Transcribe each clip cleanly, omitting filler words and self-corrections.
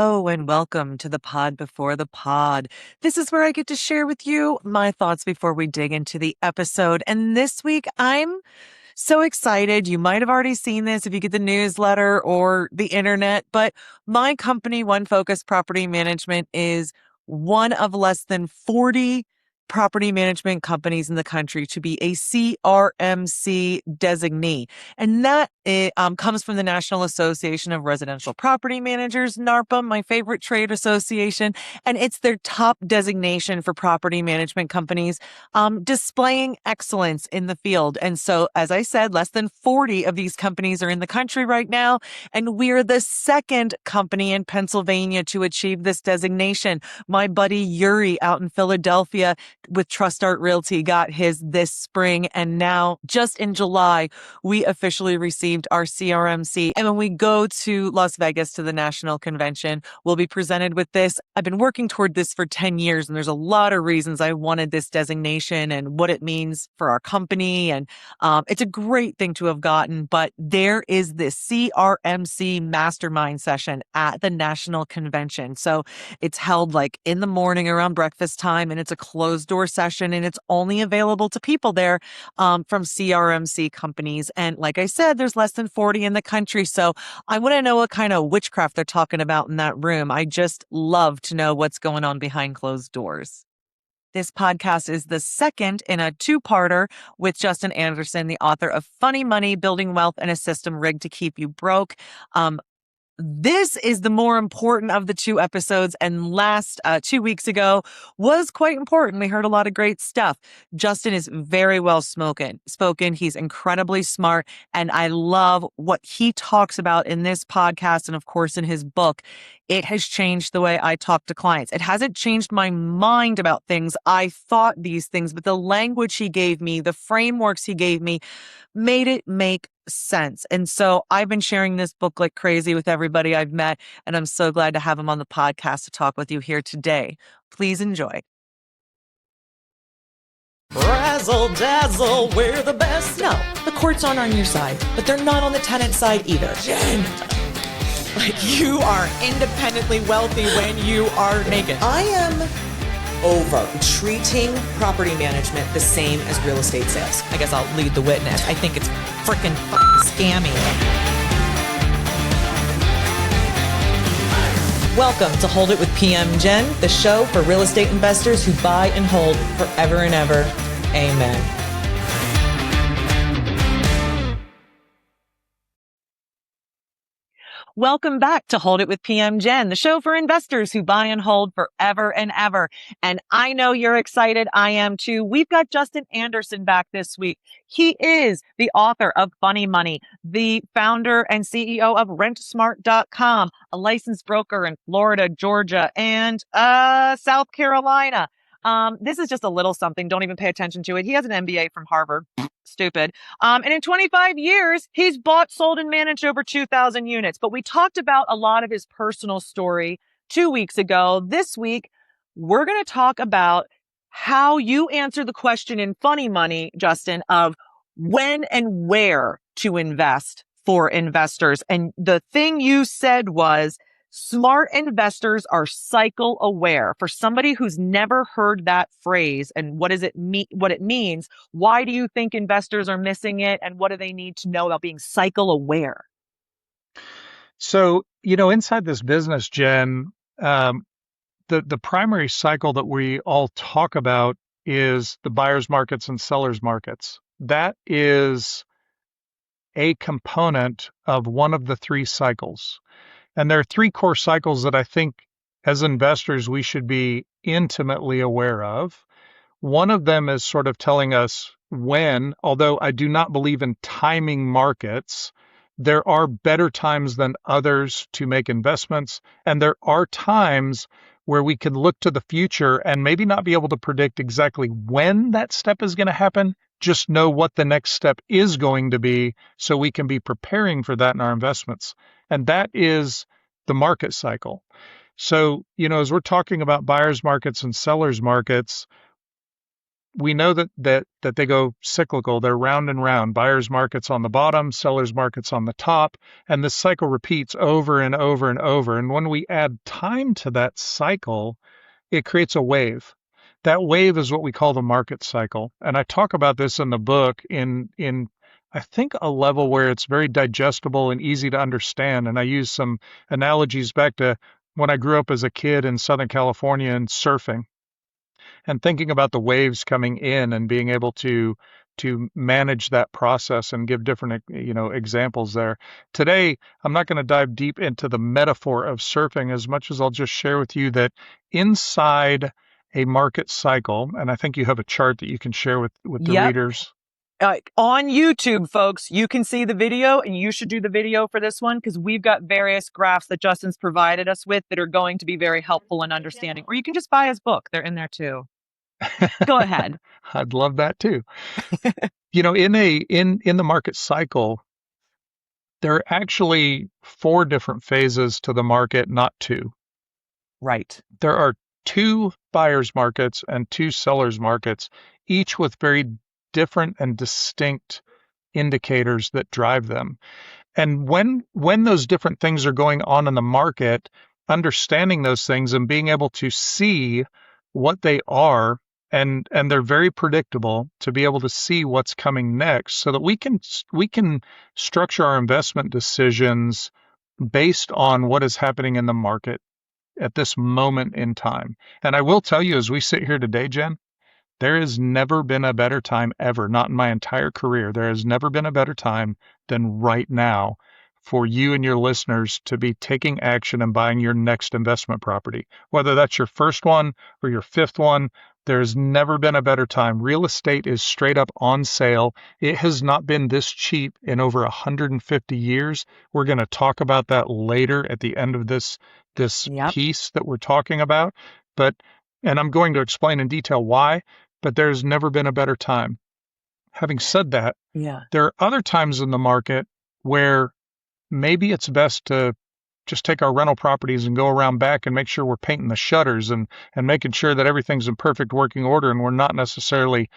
Oh, and welcome to the pod before the pod. This is where I get to share with you my thoughts before we dig into the episode. And this week, I'm so excited. You might have already seen this if you get the newsletter or the internet, but my company, One Focus Property Management, is one of less than 40 property management companies in the country to be a CRMC designee. And that comes from the National Association of Residential Property Managers, NARPM, my favorite trade association. And it's their top designation for property management companies, displaying excellence in the field. And so, as I said, less than 40 of these companies are in the country right now. And we're the second company in Pennsylvania to achieve this designation. My buddy Yuri out in Philadelphia with Trust Art Realty got his this spring. And now, just in July, we officially received our CRMC. And when we go to Las Vegas to the national convention, we'll be presented with this. I've been working toward this for 10 years, and there's a lot of reasons I wanted this designation and what it means for our company. And it's a great thing to have gotten, but there is this CRMC mastermind session at the national convention. So it's held like in the morning around breakfast time, and it's a closed door session, and it's only available to people there from CRMC companies. And like I said, there's less than 40 in the country. So I want to know what kind of witchcraft they're talking about in that room. I just love to know what's going on behind closed doors. This podcast is the second in a two-parter with Justin Anderson, the author of Funny Money, Building Wealth in a System Rigged to Keep You Broke. This is the more important of the two episodes, and last 2 weeks ago was quite important. We heard a lot of great stuff. Justin is very well spoken. He's incredibly smart, and I love what he talks about in this podcast and, of course, in his book. It has changed the way I talk to clients. It hasn't changed my mind about things. I thought these things, but the language he gave me, the frameworks he gave me, made it make sense. And so I've been sharing this book like crazy with everybody I've met, and I'm so glad to have him on the podcast to talk with you here today. Please enjoy. Razzle dazzle, we're the best. No, the courts aren't on your side, but they're not on the tenant side either. Jen, like, you are independently wealthy when you are naked. I am over treating property management the same as real estate sales. I guess I'll lead the witness. I think it's freaking scammy. Welcome to Hold It with PM Jen, the show for real estate investors who buy and hold forever and ever. Amen. Welcome back to Hold It with PM Jen, the show for investors who buy and hold forever and ever. And I know you're excited. I am too. We've got Justin Anderson back this week. He is the author of Funny Money, the founder and CEO of RentSmart.com, a licensed broker in Florida, Georgia, and South Carolina. This is just a little something. Don't even pay attention to it. He has an MBA from Harvard. Stupid. And in 25 years, he's bought, sold, and managed over 2,000 units. But we talked about a lot of his personal story 2 weeks ago. This week, we're going to talk about how you answer the question in Funny Money, Justin, of when and where to invest for investors. And the thing you said was, smart investors are cycle aware. For somebody who's never heard that phrase and what does it mean, what it means, why do you think investors are missing it, and what do they need to know about being cycle aware? So, inside this business, Jen, the primary cycle that we all talk about is the buyer's markets and seller's markets. That is a component of one of the three cycles. And there are three core cycles that I think as investors we should be intimately aware of. One of them is sort of telling us when, although I do not believe in timing markets, there are better times than others to make investments. And there are times where we can look to the future and maybe not be able to predict exactly when that step is going to happen, just know what the next step is going to be so we can be preparing for that in our investments. And that is the market cycle. So, as we're talking about buyers markets and sellers markets, we know that they go cyclical. They're round and round. Buyers markets on the bottom, sellers markets on the top, and this cycle repeats over and over and over. And when we add time to that cycle, it creates a wave. That wave is what we call the market cycle. And I talk about this in the book in I think a level where it's very digestible and easy to understand. And I use some analogies back to when I grew up as a kid in Southern California and surfing and thinking about the waves coming in and being able to manage that process and give different examples there. Today, I'm not going to dive deep into the metaphor of surfing as much as I'll just share with you that inside a market cycle, and I think you have a chart that you can share with the Yep. readers. On YouTube, folks, you can see the video, and you should do the video for this one because we've got various graphs that Justin's provided us with that are going to be very helpful in understanding. Or you can just buy his book. They're in there too. Go ahead. I'd love that too. In the market cycle, there are actually 4 different phases to the market, not 2. Right. There are 2 buyers markets and 2 sellers markets, each with very different and distinct indicators that drive them. And when those different things are going on in the market, understanding those things and being able to see what they are, and they're very predictable, to be able to see what's coming next so that we can structure our investment decisions based on what is happening in the market at this moment in time. And I will tell you, as we sit here today, Jen, there has never been a better time ever, not in my entire career. There has never been a better time than right now for you and your listeners to be taking action and buying your next investment property. Whether that's your first one or your 5th one, there's never been a better time. Real estate is straight up on sale. It has not been this cheap in over 150 years. We're going to talk about that later at the end of this Yep. piece that we're talking about. And I'm going to explain in detail why, but there's never been a better time. Having said that, Yeah. there are other times in the market where maybe it's best to just take our rental properties and go around back and make sure we're painting the shutters and making sure that everything's in perfect working order and we're not necessarily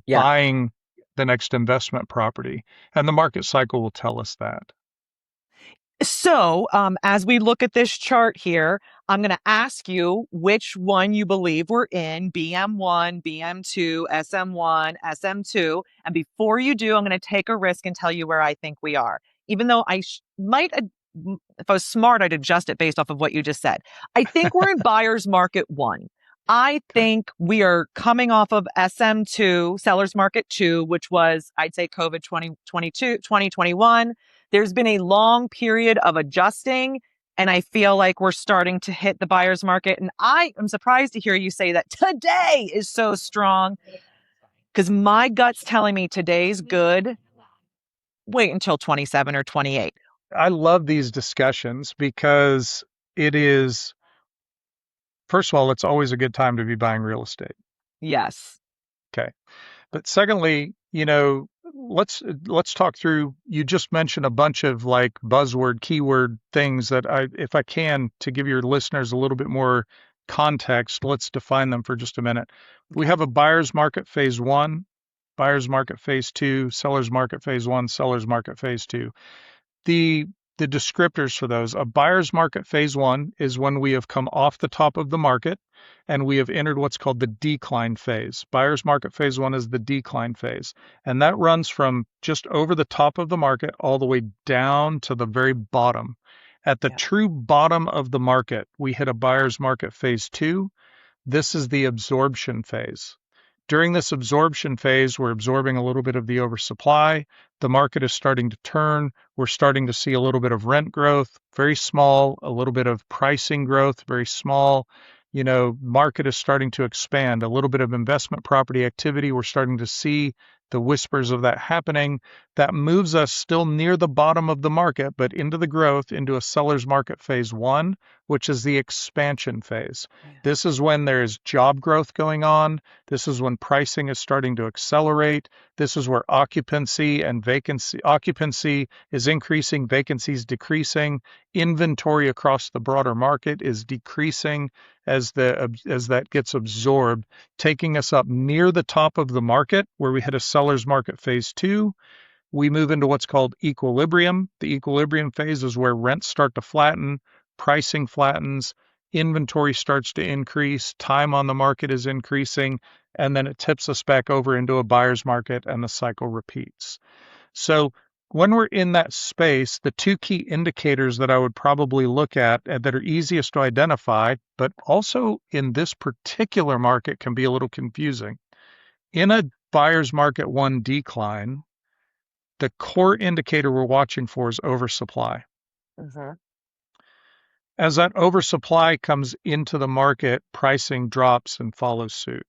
Yeah. buying the next investment property. And the market cycle will tell us that. So, as we look at this chart here, I'm going to ask you which one you believe we're in, BM1, BM2, SM1, SM2. And before you do, I'm going to take a risk and tell you where I think we are. Even though I might, if I was smart, I'd adjust it based off of what you just said. I think we're in buyer's market 1. I think we are coming off of SM2, seller's market 2, which was, I'd say, COVID 2022, 2021. There's been a long period of adjusting, and I feel like we're starting to hit the buyer's market. And I am surprised to hear you say that today is so strong because my gut's telling me today's good. Wait until 27 or 28. I love these discussions because it is, first of all, it's always a good time to be buying real estate. Yes. Okay. But secondly, let's talk through, you just mentioned a bunch of like buzzword, keyword things that if I can, to give your listeners a little bit more context, let's define them for just a minute. We have a buyer's market phase 1, buyer's market phase 2, seller's market phase 1, seller's market phase 2. The descriptors for those, a buyer's market phase 1 is when we have come off the top of the market and we have entered what's called the decline phase. Buyer's market phase 1 is the decline phase, and that runs from just over the top of the market all the way down to the very bottom. At the true bottom of the market, we hit a buyer's market phase 2. This is the absorption phase. During this absorption phase, we're absorbing a little bit of the oversupply. The market is starting to turn. We're starting to see a little bit of rent growth, very small, a little bit of pricing growth, very small. Market is starting to expand, a little bit of investment property activity. We're starting to see the whispers of that happening. That moves us still near the bottom of the market, but into the growth, into a seller's market phase 1, which is the expansion phase. Yeah. This is when there's job growth going on. This is when pricing is starting to accelerate. This is where occupancy is increasing, vacancy is decreasing. Inventory across the broader market is decreasing as that gets absorbed, taking us up near the top of the market where we hit a seller's market phase 2. We move into what's called equilibrium. The equilibrium phase is where rents start to flatten, pricing flattens, inventory starts to increase, time on the market is increasing, and then it tips us back over into a buyer's market and the cycle repeats. So when we're in that space, the two key indicators that I would probably look at that are easiest to identify, but also in this particular market can be a little confusing. In a buyer's market 1 decline, the core indicator we're watching for is oversupply. Mm-hmm. As that oversupply comes into the market, pricing drops and follows suit.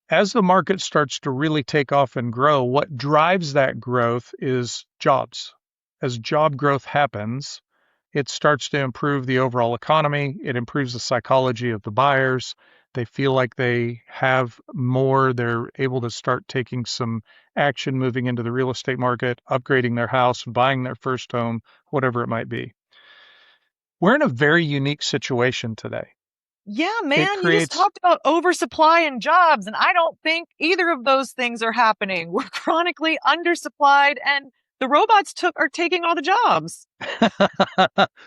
As the market starts to really take off and grow, what drives that growth is jobs. As job growth happens, it starts to improve the overall economy. It improves the psychology of the buyers. They feel like they have more. They're able to start taking some action, moving into the real estate market, upgrading their house, buying their first home, whatever it might be. We're in a very unique situation today. Yeah, It man, you just creates talked about oversupply and jobs, and I don't think either of those things are happening. We're chronically undersupplied, and the robots are taking all the jobs.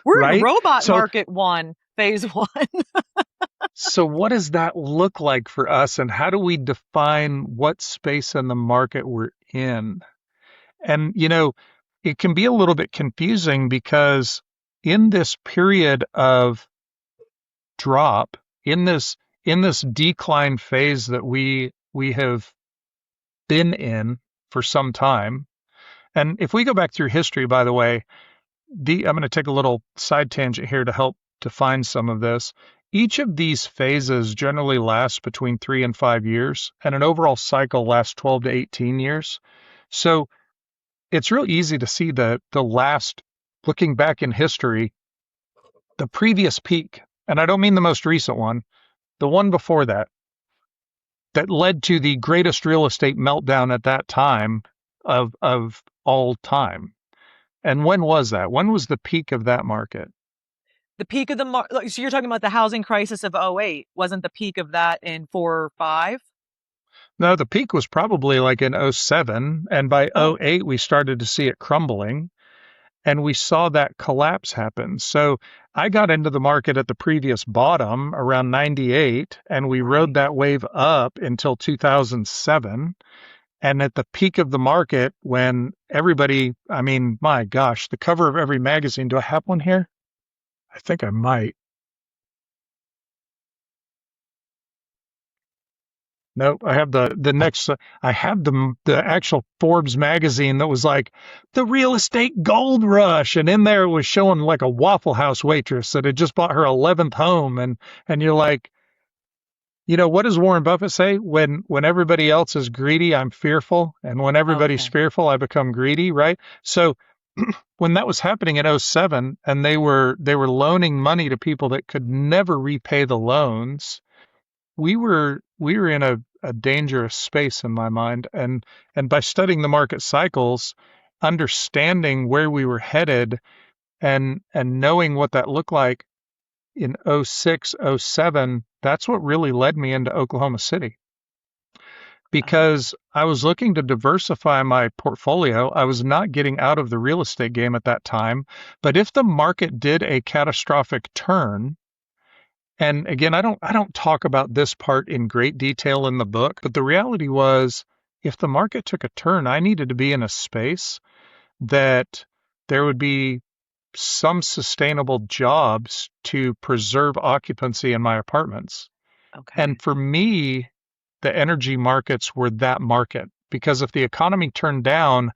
We're in right? robot So market 1, phase 1. So what does that look like for us, and how do we define what space in the market we're in? And, it can be a little bit confusing because in this period of drop, in this decline phase that we have been in for some time, and if we go back through history, by the way, I'm going to take a little side tangent here to help define some of this. Each of these phases generally lasts between 3 and 5 years, and an overall cycle lasts 12 to 18 years. So it's real easy to see looking back in history, the previous peak, and I don't mean the most recent one, the one before that led to the greatest real estate meltdown at that time of all time. And when was that? When was the peak of that market? The peak of so you're talking about the housing crisis of '08. Wasn't the peak of that in 4 or 5? No, the peak was probably like in '07, and by Oh, '08 we started to see it crumbling, and we saw that collapse happen. So I got into the market at the previous bottom around 98, and we rode right. that wave up until 2007. And at the peak of the market, when everybody, I mean, my gosh, the cover of every magazine, do I have one here? I think I might. Nope, I have the next. I have the actual Forbes magazine that was like the real estate gold rush, and in there it was showing like a Waffle House waitress that had just bought her 11th home, and you're like, what does Warren Buffett say? When everybody else is greedy, I'm fearful, and when everybody's Okay. fearful, I become greedy, right? So when that was happening in '07, and they were loaning money to people that could never repay the loans, we were in a dangerous space in my mind, and by studying the market cycles, understanding where we were headed, and knowing what that looked like in '06, '07, that's what really led me into Oklahoma City, Oh, because I was looking to diversify my portfolio. I was not getting out of the real estate game at that time, but if the market did a catastrophic turn, and again, I don't talk about this part in great detail in the book, but the reality was if the market took a turn, I needed to be in a space that there would be some sustainable jobs to preserve occupancy in my apartments. okay. And for me, the energy markets were that market, because if the economy turned down,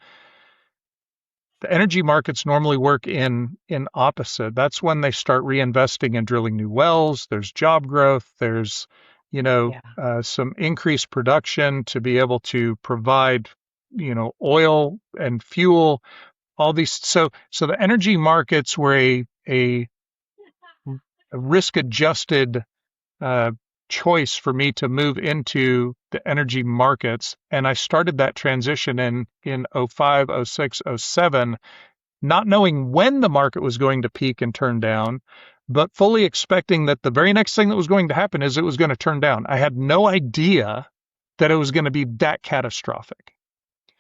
the energy markets normally work in opposite. That's when they start reinvesting and drilling new wells. There's job growth. There's, Yeah. some increased production to be able to provide, oil and fuel. All these. So the energy markets were a risk-adjusted uh, choice for me to move into the energy markets. And I started that transition in '05, '06, '07, not knowing when the market was going to peak and turn down, but fully expecting that the very next thing that was going to happen is it was going to turn down. I had no idea that it was going to be that catastrophic.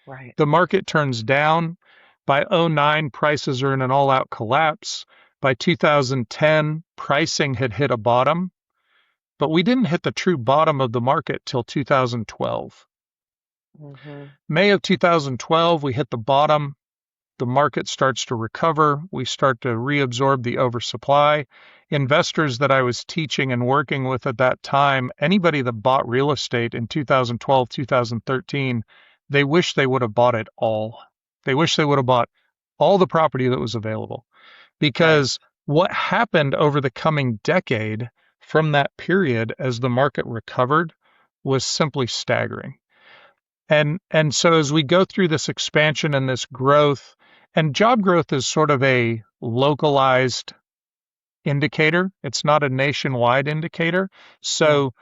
Right. The market turns down. By '09, prices are in an all-out collapse. By 2010, pricing had hit a bottom, but we didn't hit the true bottom of the market till 2012. Mm-hmm. May of 2012, we hit the bottom. The market starts to recover. We start to reabsorb the oversupply. Investors that I was teaching and working with at that time, anybody that bought real estate in 2012, 2013, they wish they would have bought it all. They wish they would have bought all the property that was available. Right. Because what happened over the coming decade from that period as the market recovered was simply staggering. And so as we go through this expansion and this growth, and job growth is sort of a localized indicator. It's not a nationwide indicator. Yeah. So,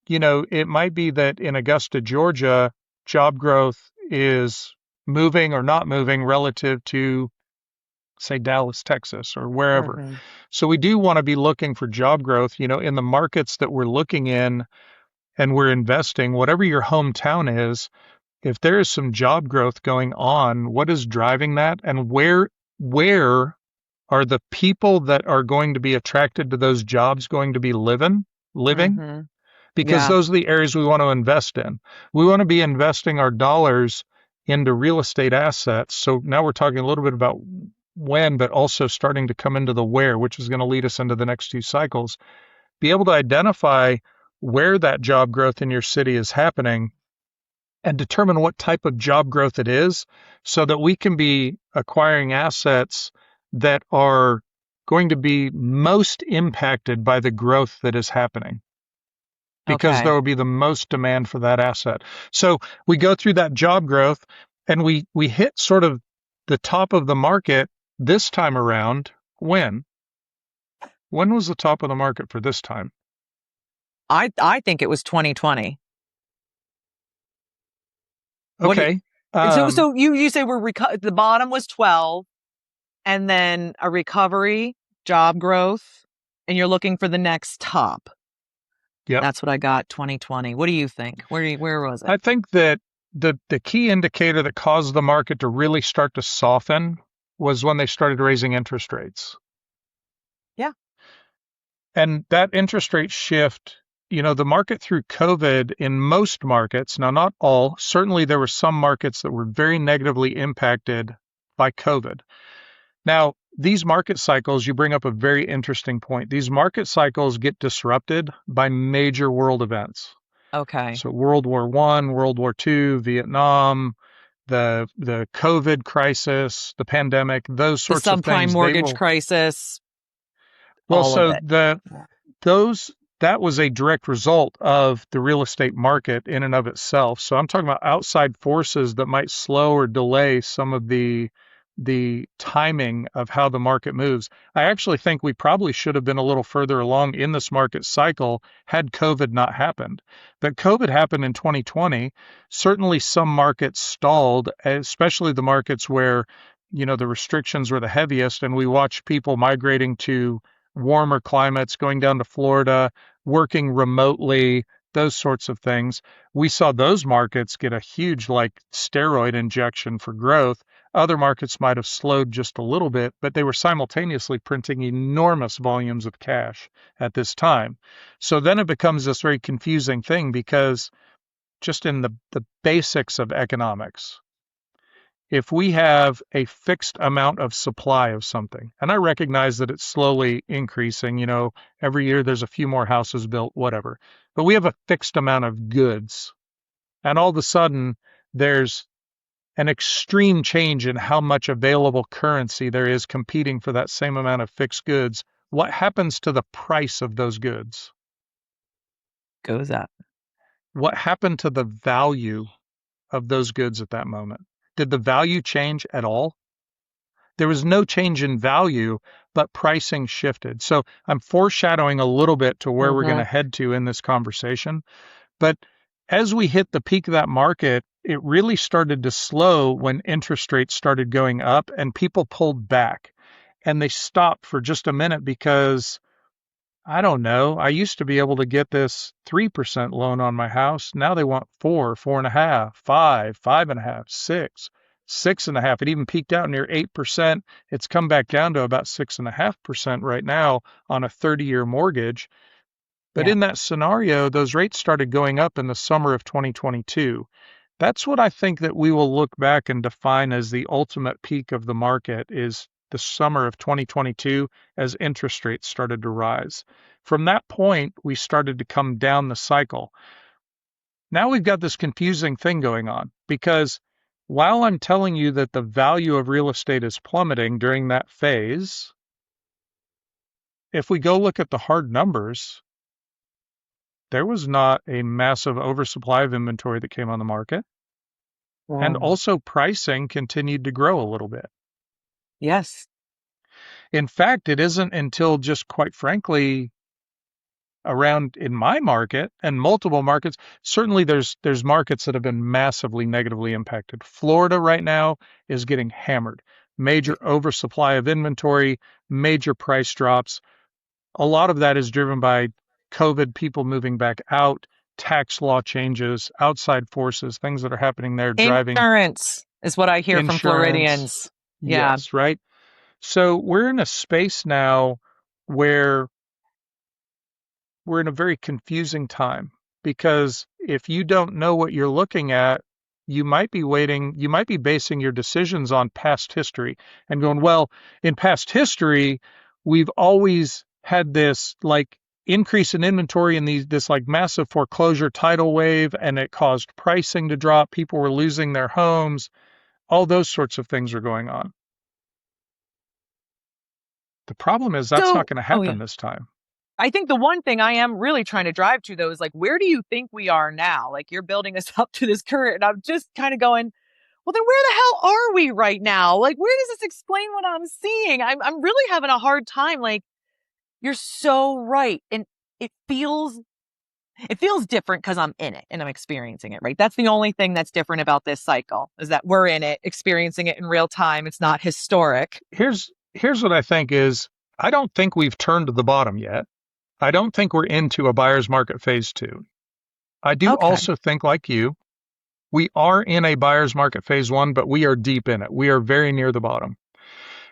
it might be that in Augusta, Georgia, job growth is moving or not moving relative to, say, Dallas, Texas, or wherever. Mm-hmm. So we do want to be looking for job growth, in the markets that we're looking in and we're investing, whatever your hometown is. If there is some job growth going on, what is driving that, and where are the people that are going to be attracted to those jobs going to be living? Mm-hmm. Because Yeah. those are the areas we want to invest in. We want to be investing our dollars into real estate assets. So now we're talking a little bit about when, but also starting to come into the where, which is going to lead us into the next two cycles. Be able to identify where that job growth in your city is happening and determine what type of job growth it is so that we can be acquiring assets that are going to be most impacted by the growth that is happening, because there Okay. will be the most demand for that asset. So we go through that job growth and we hit sort of the top of the market this time around. When was the top of the market for this time? I think it was 2020. What do you, Okay. so you say the bottom was 12 and then a recovery, job growth, and you're looking for the next top. Yep. That's what I got 2020. What do you think? Where was it? I think that the key indicator that caused the market to really start to soften was when they started raising interest rates. Yeah. And that interest rate shift, the market through COVID in most markets, now not all, certainly there were some markets that were very negatively impacted by COVID. Now, these market cycles, you bring up a very interesting point. These market cycles get disrupted by major world events. Okay. So World War I, World War II, Vietnam, the COVID crisis, the pandemic, those The sorts of subprime things, they mortgage will. crisis, Well, all of so it. those that was a direct result of the real estate market in and of itself. So I'm talking about outside forces that might slow or delay some of the timing of how the market moves. I actually think we probably should have been a little further along in this market cycle had COVID not happened. But COVID happened in 2020. Certainly some markets stalled, especially the markets where, the restrictions were the heaviest, and we watched people migrating to warmer climates, going down to Florida, working remotely, those sorts of things. We saw those markets get a huge, like, steroid injection for growth. Other markets might have slowed just a little bit, but they were simultaneously printing enormous volumes of cash at this time. So then it becomes this very confusing thing, because just in the basics of economics, if we have a fixed amount of supply of something, and I recognize that it's slowly increasing, every year there's a few more houses built, whatever, but we have a fixed amount of goods, and all of a sudden there's an extreme change in how much available currency there is competing for that same amount of fixed goods. What happens to the price of those goods? Goes up. What happened to the value of those goods at that moment? Did the value change at all? There was no change in value, but pricing shifted. So I'm foreshadowing a little bit to where we're going to head to in this conversation. But as we hit the peak of that market, it really started to slow when interest rates started going up and people pulled back. And they stopped for just a minute because, I don't know, I used to be able to get this 3% loan on my house. Now they want 4, 4.5, 5, 5.5, 6, 6.5. It even peaked out near 8%. It's come back down to about 6.5% right now on a 30-year mortgage. But Yeah. in that scenario, those rates started going up in the summer of 2022. That's what I think that we will look back and define as the ultimate peak of the market is the summer of 2022 as interest rates started to rise. From that point, we started to come down the cycle. Now we've got this confusing thing going on because while I'm telling you that the value of real estate is plummeting during that phase, if we go look at the hard numbers, there was not a massive oversupply of inventory that came on the market. And also pricing continued to grow a little bit. Yes. In fact, it isn't until just quite frankly around in my market and multiple markets, certainly there's markets that have been massively negatively impacted. Florida right now is getting hammered. Major oversupply of inventory, major price drops. A lot of that is driven by COVID, people moving back out, tax law changes, outside forces, things that are happening there driving Insurance is what I hear from insurance. Floridians. Yeah. Yes, right. So we're in a space now where we're in a very confusing time because if you don't know what you're looking at, you might be basing your decisions on past history and going, well, in past history, we've always had this like increase in inventory and this like massive foreclosure tidal wave, and it caused pricing to drop. People were losing their homes. All those sorts of things are going on. The problem is that's not going to happen this time. I think the one thing I am really trying to drive to, though, is like, where do you think we are now? Like, you're building us up to this current, and I'm just kind of going, well, then where the hell are we right now? Like, where does this explain what I'm seeing? I'm really having a hard time. Like, you're so right. And it feels different because I'm in it and I'm experiencing it, right? That's the only thing that's different about this cycle is that we're in it, experiencing it in real time. It's not historic. Here's what I think is, I don't think we've turned to the bottom yet. I don't think we're into a buyer's market phase 2. I do also think, like you, we are in a buyer's market phase 1, but we are deep in it. We are very near the bottom.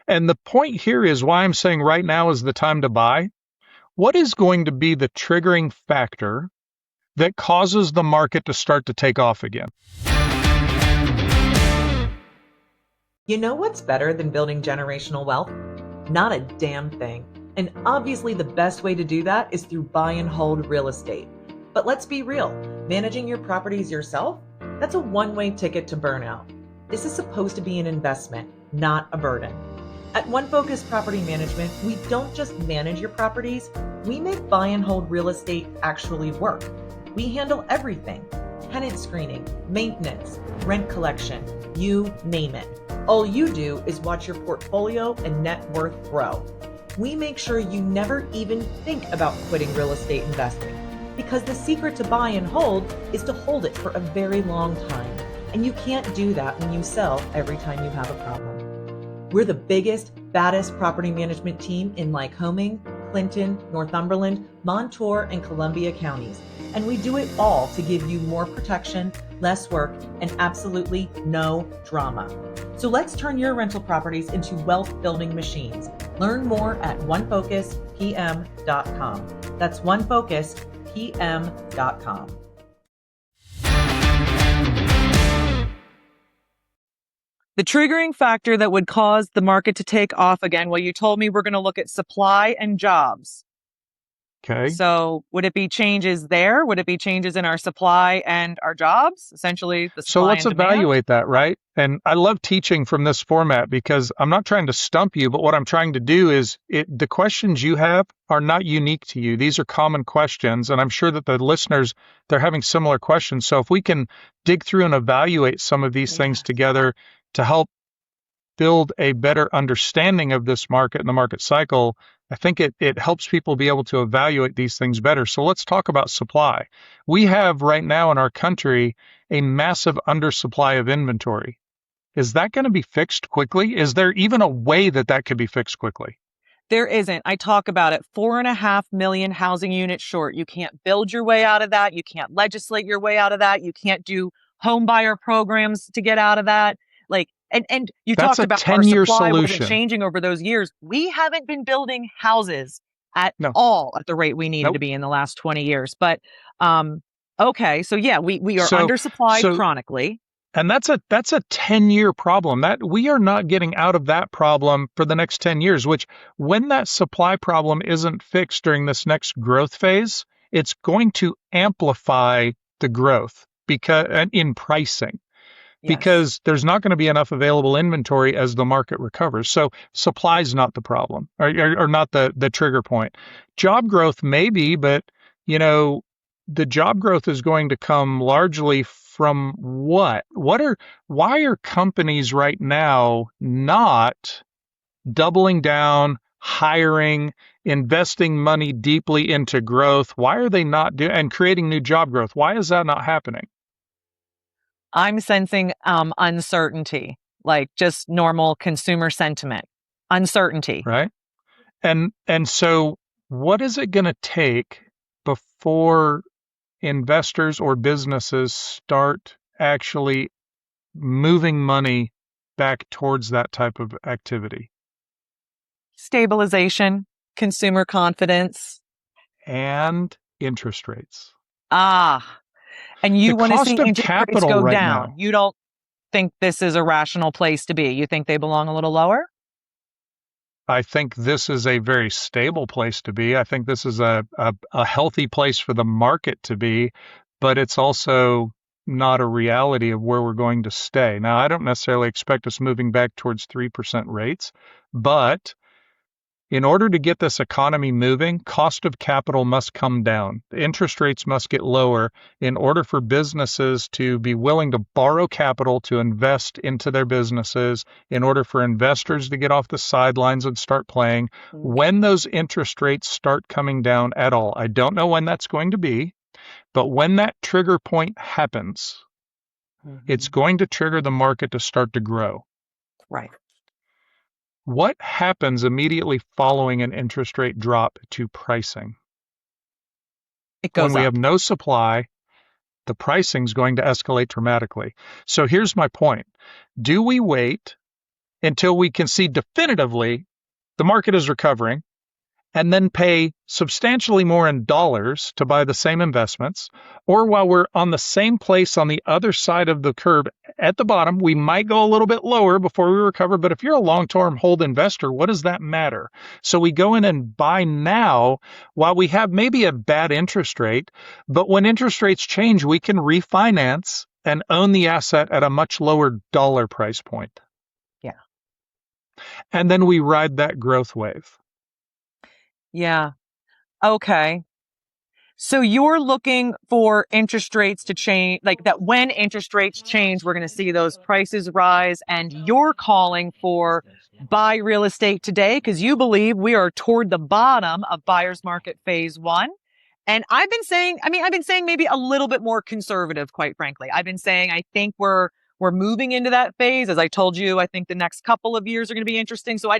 And the point here is why I'm saying right now is the time to buy. What is going to be the triggering factor that causes the market to start to take off again? You know what's better than building generational wealth? Not a damn thing. And obviously the best way to do that is through buy and hold real estate. But let's be real, managing your properties yourself, that's a one-way ticket to burnout. This is supposed to be an investment, not a burden. At One Focus Property Management, we don't just manage your properties, we make buy and hold real estate actually work. We handle everything: tenant screening, maintenance, rent collection, you name it. All you do is watch your portfolio and net worth grow. We make sure you never even think about quitting real estate investing, because the secret to buy and hold is to hold it for a very long time. And you can't do that when you sell every time you have a problem. We're the biggest, baddest property management team in Lycoming, Clinton, Northumberland, Montour, and Columbia counties. And we do it all to give you more protection, less work, and absolutely no drama. So let's turn your rental properties into wealth building machines. Learn more at onefocuspm.com. That's onefocuspm.com. The triggering factor that would cause the market to take off again, well, you told me we're going to look at supply and jobs. Okay. So would it be changes there? Would it be changes in our supply and our jobs? Essentially, the supply So let's and demand? evaluate that, right? And I love teaching from this format because I'm not trying to stump you, but what I'm trying to do is the questions you have are not unique to you. These are common questions, and I'm sure that the listeners, they're having similar questions. So if we can dig through and evaluate some of these things together to help build a better understanding of this market and the market cycle, I think it helps people be able to evaluate these things better. So let's talk about supply. We have right now in our country a massive undersupply of inventory. Is that going to be fixed quickly? Is there even a way that that could be fixed quickly? There isn't. I talk about it. 4.5 million housing units short. You can't build your way out of that. You can't legislate your way out of that. You can't do home buyer programs to get out of that. Like, and you That's talked a about our 10-year supply wasn't solution. changing over those years. We haven't been building houses at No. all at the rate we needed Nope. to be in the last 20 years. But okay, so yeah, we are So- undersupplied so- chronically. And that's a 10-year problem. That we are not getting out of that problem for the next 10 years, which when that supply problem isn't fixed during this next growth phase, it's going to amplify the growth because in pricing. Yes. Because there's not going to be enough available inventory as the market recovers. So supply is not the problem or not the trigger point. Job growth maybe, but the job growth is going to come largely from what? Why are companies right now not doubling down, hiring, investing money deeply into growth? Why are they not and creating new job growth? Why is that not happening? I'm sensing uncertainty, like just normal consumer sentiment, uncertainty. Right. And so what is it going to take before investors or businesses start actually moving money back towards that type of activity? Stabilization, consumer confidence. And interest rates. And you The want to cost see of interest rates capital go right down. now. You don't think this is a rational place to be. You think they belong a little lower? I think this is a very stable place to be. I think this is a healthy place for the market to be, but it's also not a reality of where we're going to stay. Now, I don't necessarily expect us moving back towards 3% rates, but in order to get this economy moving, cost of capital must come down. The interest rates must get lower in order for businesses to be willing to borrow capital to invest into their businesses, in order for investors to get off the sidelines and start playing. When those interest rates start coming down at all, I don't know when that's going to be, but when that trigger point happens, it's going to trigger the market to start to grow. Right. What happens immediately following an interest rate drop to pricing? It goes When we up. have no supply, the pricing is going to escalate dramatically. So here's my point. Do we wait until we can see definitively the market is recovering and then pay substantially more in dollars to buy the same investments? Or while we're on the same place on the other side of the curve at the bottom, we might go a little bit lower before we recover. But if you're a long-term hold investor, what does that matter? So we go in and buy now while we have maybe a bad interest rate. But when interest rates change, we can refinance and own the asset at a much lower dollar price point. Yeah. And then we ride that growth wave. Yeah. Okay. So you're looking for interest rates to change, like that when interest rates change, we're going to see those prices rise. And you're calling for buy real estate today because you believe we are toward the bottom of buyer's market phase one. And I've been saying maybe a little bit more conservative, quite frankly. I've been saying I think we're moving into that phase. As I told you, I think the next couple of years are going to be interesting. So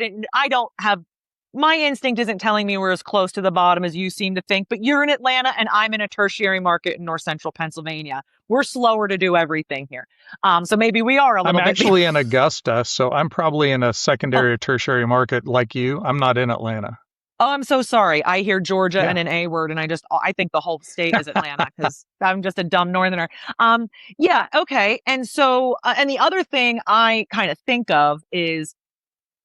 my instinct isn't telling me we're as close to the bottom as you seem to think, but you're in Atlanta and I'm in a tertiary market in north central Pennsylvania. We're slower to do everything here. So maybe we are a little bit. I'm actually in Augusta, so I'm probably in a secondary or tertiary market like you. I'm not in Atlanta. Oh, I'm so sorry. I hear Georgia and an A word, and I think the whole state is Atlanta because I'm just a dumb northerner. Yeah, okay. And so, and the other thing I kind of think of is,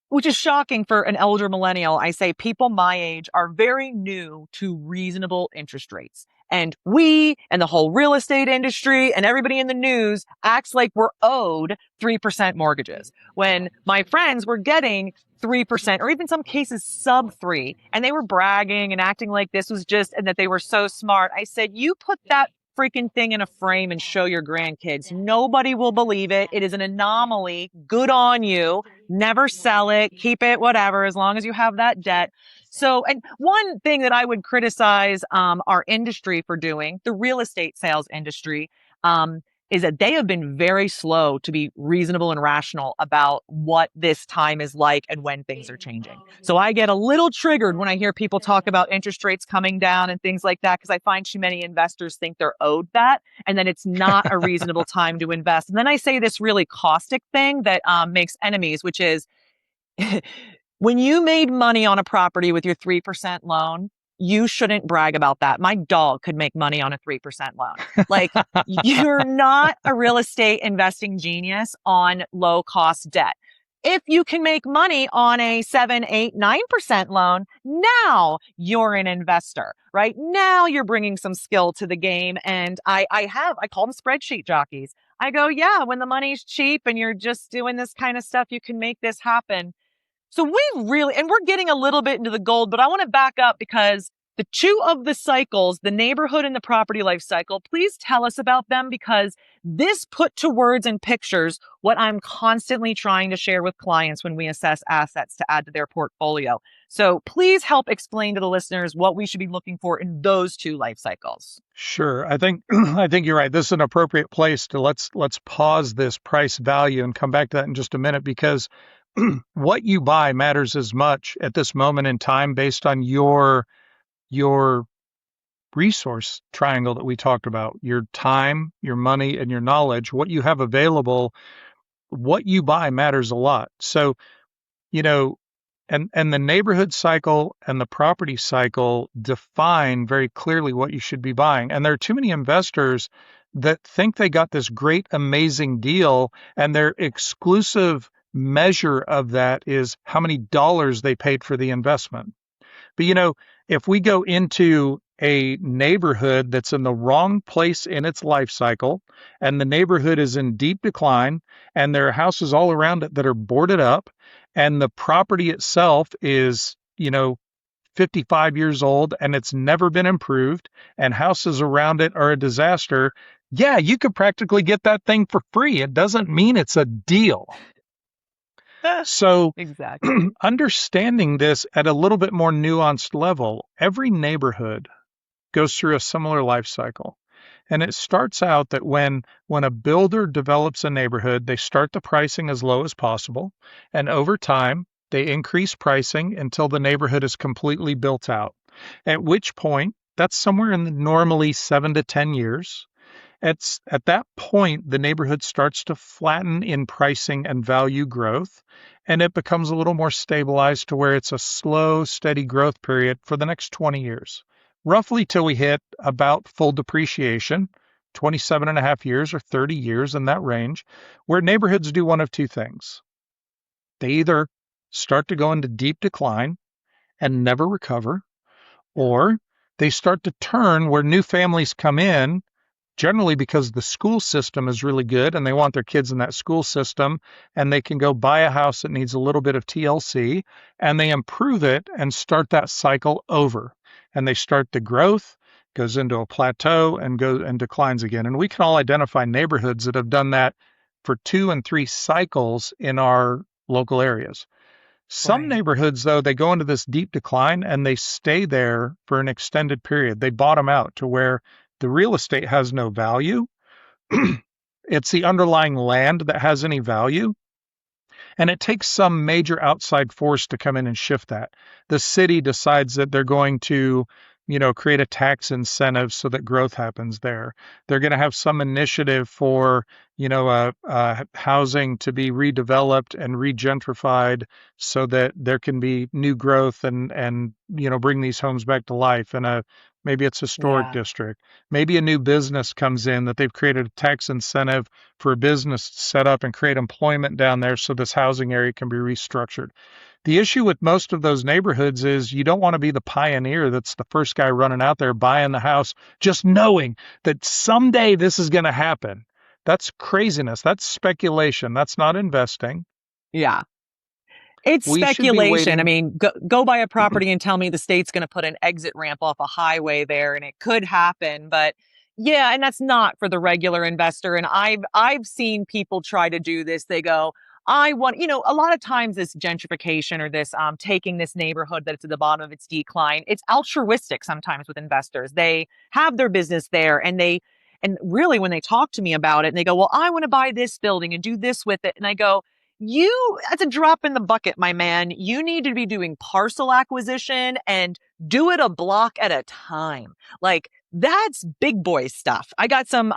which is shocking for an elder millennial, I say people my age are very new to reasonable interest rates. And we and the whole real estate industry and everybody in the news acts like we're owed 3% mortgages when my friends were getting 3% or even some cases sub 3, and they were bragging and acting like this was just, and that they were so smart. I said, you put that freaking thing in a frame and show your grandkids. Nobody will believe it. It is an anomaly. Good on you. Never sell it. Keep it, whatever, as long as you have that debt. So, and one thing that I would criticize our industry for doing, the real estate sales industry, is that they have been very slow to be reasonable and rational about what this time is like and when things are changing. So I get a little triggered when I hear people talk about interest rates coming down and things like that, because I find too many investors think they're owed that, and then it's not a reasonable time to invest. And then I say this really caustic thing that makes enemies, which is when you made money on a property with your 3% loan, you shouldn't brag about that. My dog could make money on a 3% loan. Like, you're not a real estate investing genius on low cost debt. If you can make money on a 7, 8, 9% loan, now you're an investor, right? Now you're bringing some skill to the game. And I call them spreadsheet jockeys. I go, yeah, when the money's cheap and you're just doing this kind of stuff, you can make this happen. So we've really, and we're getting a little bit into the gold, but I want to back up because the two of the cycles, the neighborhood and the property life cycle, please tell us about them, because this put to words and pictures what I'm constantly trying to share with clients when we assess assets to add to their portfolio. So please help explain to the listeners what we should be looking for in those two life cycles. Sure. I think you're right. This is an appropriate place to let's pause this price value and come back to that in just a minute, because what you buy matters as much at this moment in time based on your resource triangle that we talked about, your time, your money, and your knowledge. What you have available, what you buy matters a lot. So, and the neighborhood cycle and the property cycle define very clearly what you should be buying. And there are too many investors that think they got this great, amazing deal, and their exclusive measure of that is how many dollars they paid for the investment. But if we go into a neighborhood that's in the wrong place in its life cycle, and the neighborhood is in deep decline, and there are houses all around it that are boarded up, and the property itself is, 55 years old and it's never been improved, and houses around it are a disaster, yeah, you could practically get that thing for free. It doesn't mean it's a deal. So Exactly. understanding this at a little bit more nuanced level, every neighborhood goes through a similar life cycle. And it starts out that when a builder develops a neighborhood, they start the pricing as low as possible. And over time, they increase pricing until the neighborhood is completely built out. At which point, that's somewhere in the normally 7 to 10 years. At that point, the neighborhood starts to flatten in pricing and value growth, and it becomes a little more stabilized to where it's a slow, steady growth period for the next 20 years, roughly till we hit about full depreciation, 27 and a half years or 30 years in that range, where neighborhoods do one of two things. They either start to go into deep decline and never recover, or they start to turn where new families come in, generally because the school system is really good and they want their kids in that school system, and they can go buy a house that needs a little bit of TLC, and they improve it and start that cycle over. And they start the growth, goes into a plateau and declines again. And we can all identify neighborhoods that have done that for 2 and 3 cycles in our local areas. Some neighborhoods, though, they go into this deep decline and they stay there for an extended period. They bottom out to where the real estate has no value. It's the underlying land that has any value. And it takes some major outside force to come in and shift that. The city decides that they're going to, create a tax incentive so that growth happens there. They're going to have some initiative for, housing to be redeveloped and regentrified so that there can be new growth and bring these homes back to life. And maybe it's a historic district. Maybe a new business comes in that they've created a tax incentive for a business to set up and create employment down there so this housing area can be restructured. The issue with most of those neighborhoods is you don't want to be the pioneer that's the first guy running out there buying the house, just knowing that someday this is going to happen. That's craziness. That's speculation. That's not investing. Yeah. It's speculation. I mean, go buy a property and tell me the state's going to put an exit ramp off a highway there and it could happen. But Yeah, and that's not for the regular investor. And I've seen people try to do this. They go, I want, a lot of times this gentrification or this taking this neighborhood that's at the bottom of its decline, it's altruistic sometimes with investors. They have their business there and really when they talk to me about it and they go, well, I want to buy this building and do this with it. And I go, that's a drop in the bucket, my man. You need to be doing parcel acquisition and do it a block at a time. Like that's big boy stuff. I got some,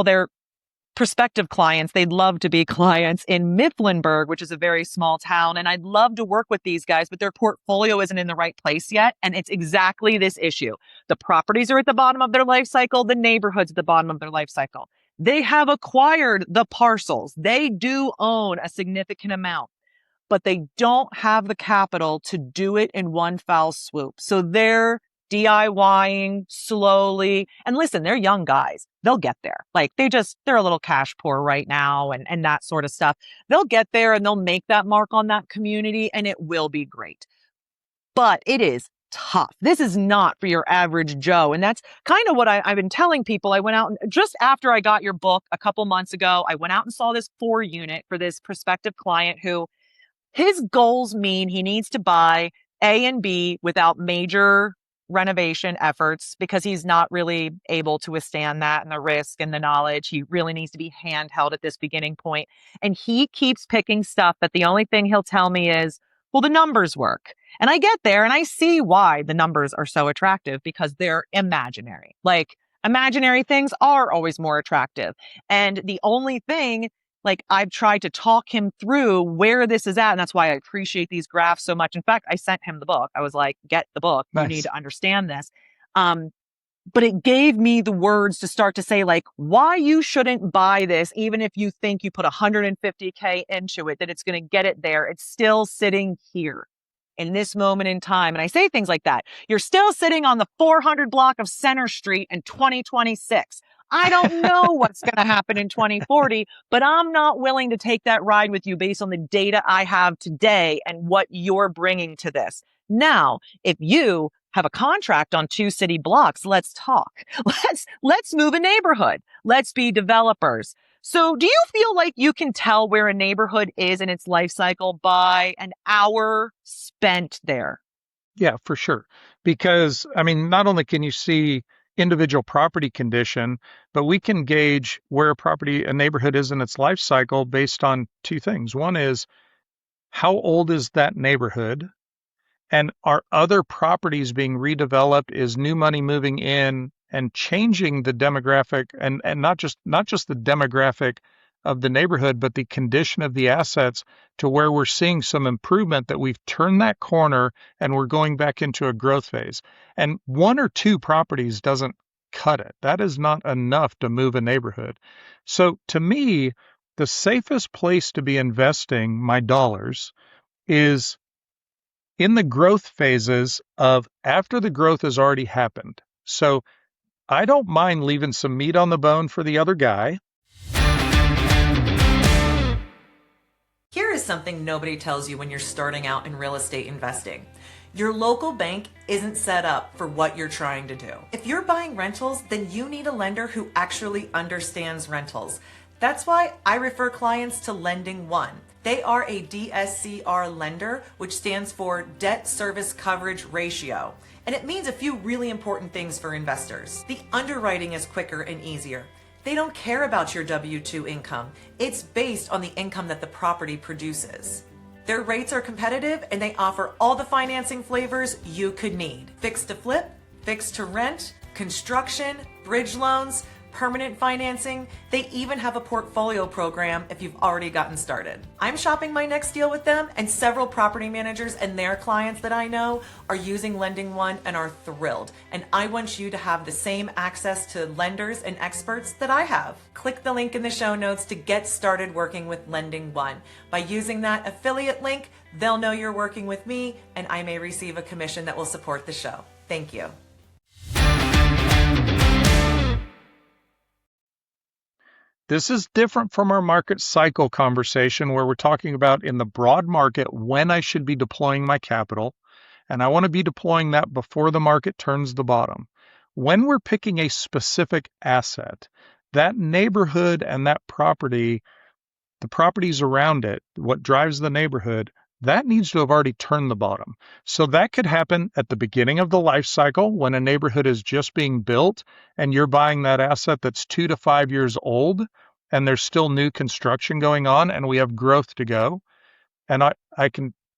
they're prospective clients. They'd love to be clients in Mifflinburg, which is a very small town. And I'd love to work with these guys, but their portfolio isn't in the right place yet. And it's exactly this issue. The properties are at the bottom of their life cycle. The neighborhood's at the bottom of their life cycle. They have acquired the parcels. They do own a significant amount, but they don't have the capital to do it in one foul swoop. So they're DIYing slowly. And listen, they're young guys. They'll get there. Like they're a little cash poor right now and that sort of stuff. They'll get there and they'll make that mark on that community and it will be great. But it is tough. This is not for your average Joe. And that's kind of what I've been telling people. I went out and just after I got your book a couple months ago, I went out and saw this 4-unit for this prospective client who his goals mean he needs to buy A and B without major renovation efforts because he's not really able to withstand that and the risk and the knowledge. He really needs to be handheld at this beginning point. And he keeps picking stuff that the only thing he'll tell me is, well, the numbers work. And I get there and I see why the numbers are so attractive because they're imaginary. Like imaginary things are always more attractive. And the only thing I've tried to talk him through where this is at. And that's why I appreciate these graphs so much. In fact, I sent him the book. I was like, get the book. Nice. You need to understand this. But it gave me the words to start to say why you shouldn't buy this, even if you think you put $150K into it, that it's going to get it there. It's still sitting here in this moment in time. And I say things like that. You're still sitting on the 400 block of Center Street in 2026. I don't know what's going to happen in 2040, but I'm not willing to take that ride with you based on the data I have today and what you're bringing to this. Now, if you have a contract on 2 city blocks, let's talk. Let's move a neighborhood. Let's be developers. So do you feel like you can tell where a neighborhood is in its life cycle by an hour spent there? Yeah, for sure. Because, not only can you see individual property condition, but we can gauge where a neighborhood is in its life cycle based on 2 things. One is how old is that neighborhood? And are other properties being redeveloped? Is new money moving in and changing the demographic and not just the demographic of the neighborhood, but the condition of the assets to where we're seeing some improvement that we've turned that corner and we're going back into a growth phase. And 1 or 2 properties doesn't cut it. That is not enough to move a neighborhood. So to me, the safest place to be investing my dollars is in the growth phases of after the growth has already happened. So I don't mind leaving some meat on the bone for the other guy. Here is something nobody tells you when you're starting out in real estate investing. Your local bank isn't set up for what you're trying to do. If you're buying rentals, then you need a lender who actually understands rentals. That's why I refer clients to Lending One. They are a DSCR lender, which stands for Debt Service Coverage Ratio. And it means a few really important things for investors. The underwriting is quicker and easier. They don't care about your W-2 income. It's based on the income that the property produces. Their rates are competitive and they offer all the financing flavors you could need. Fixed to flip, fixed to rent, construction, bridge loans, permanent financing. They even have a portfolio program if you've already gotten started. I'm shopping my next deal with them, and several property managers and their clients that I know are using Lending One and are thrilled. And I want you to have the same access to lenders and experts that I have. Click the link in the show notes to get started working with Lending One. By using that affiliate link, they'll know you're working with me, and I may receive a commission that will support the show. Thank you. This is different from our market cycle conversation where we're talking about in the broad market when I should be deploying my capital. And I want to be deploying that before the market turns the bottom. when we're picking a specific asset, that neighborhood and that property, the properties around it, what drives the neighborhood, that needs to have already turned the bottom. So that could happen at the beginning of the life cycle when a neighborhood is just being built and you're buying that asset that's 2 to 5 years old and there's still new construction going on and we have growth to go. And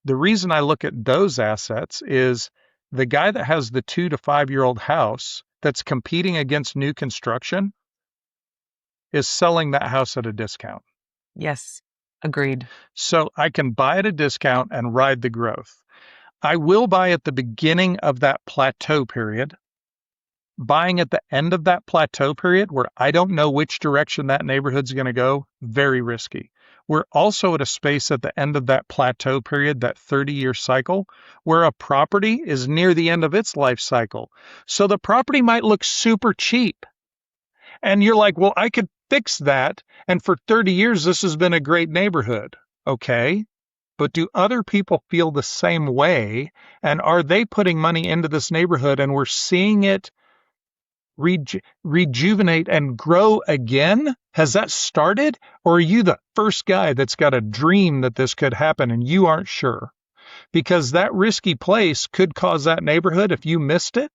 the reason I look at those assets is the guy that has the 2 to 5 year old house that's competing against new construction is selling that house at a discount. Yes. Agreed. So I can buy at a discount and ride the growth. I will buy at the beginning of that plateau period. Buying at the end of that plateau period where I don't know which direction that neighborhood's going to go, very risky. We're also at a space at the end of that plateau period, that 30-year cycle, where a property is near the end of its life cycle. So the property might look super cheap. And you're like, well, I could fix that. And for 30 years, this has been a great neighborhood. Okay. But do other people feel the same way? And are they putting money into this neighborhood and we're seeing it rejuvenate and grow again? Has that started? Or are you the first guy that's got a dream that this could happen and you aren't sure? Because that risky place could cause that neighborhood, if you missed it,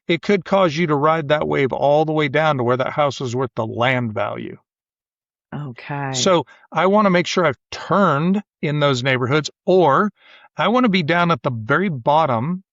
it could cause you to ride that wave all the way down to where that house is worth the land value. Okay. So I want to make sure I've turned in those neighborhoods, or I want to be down at the very bottom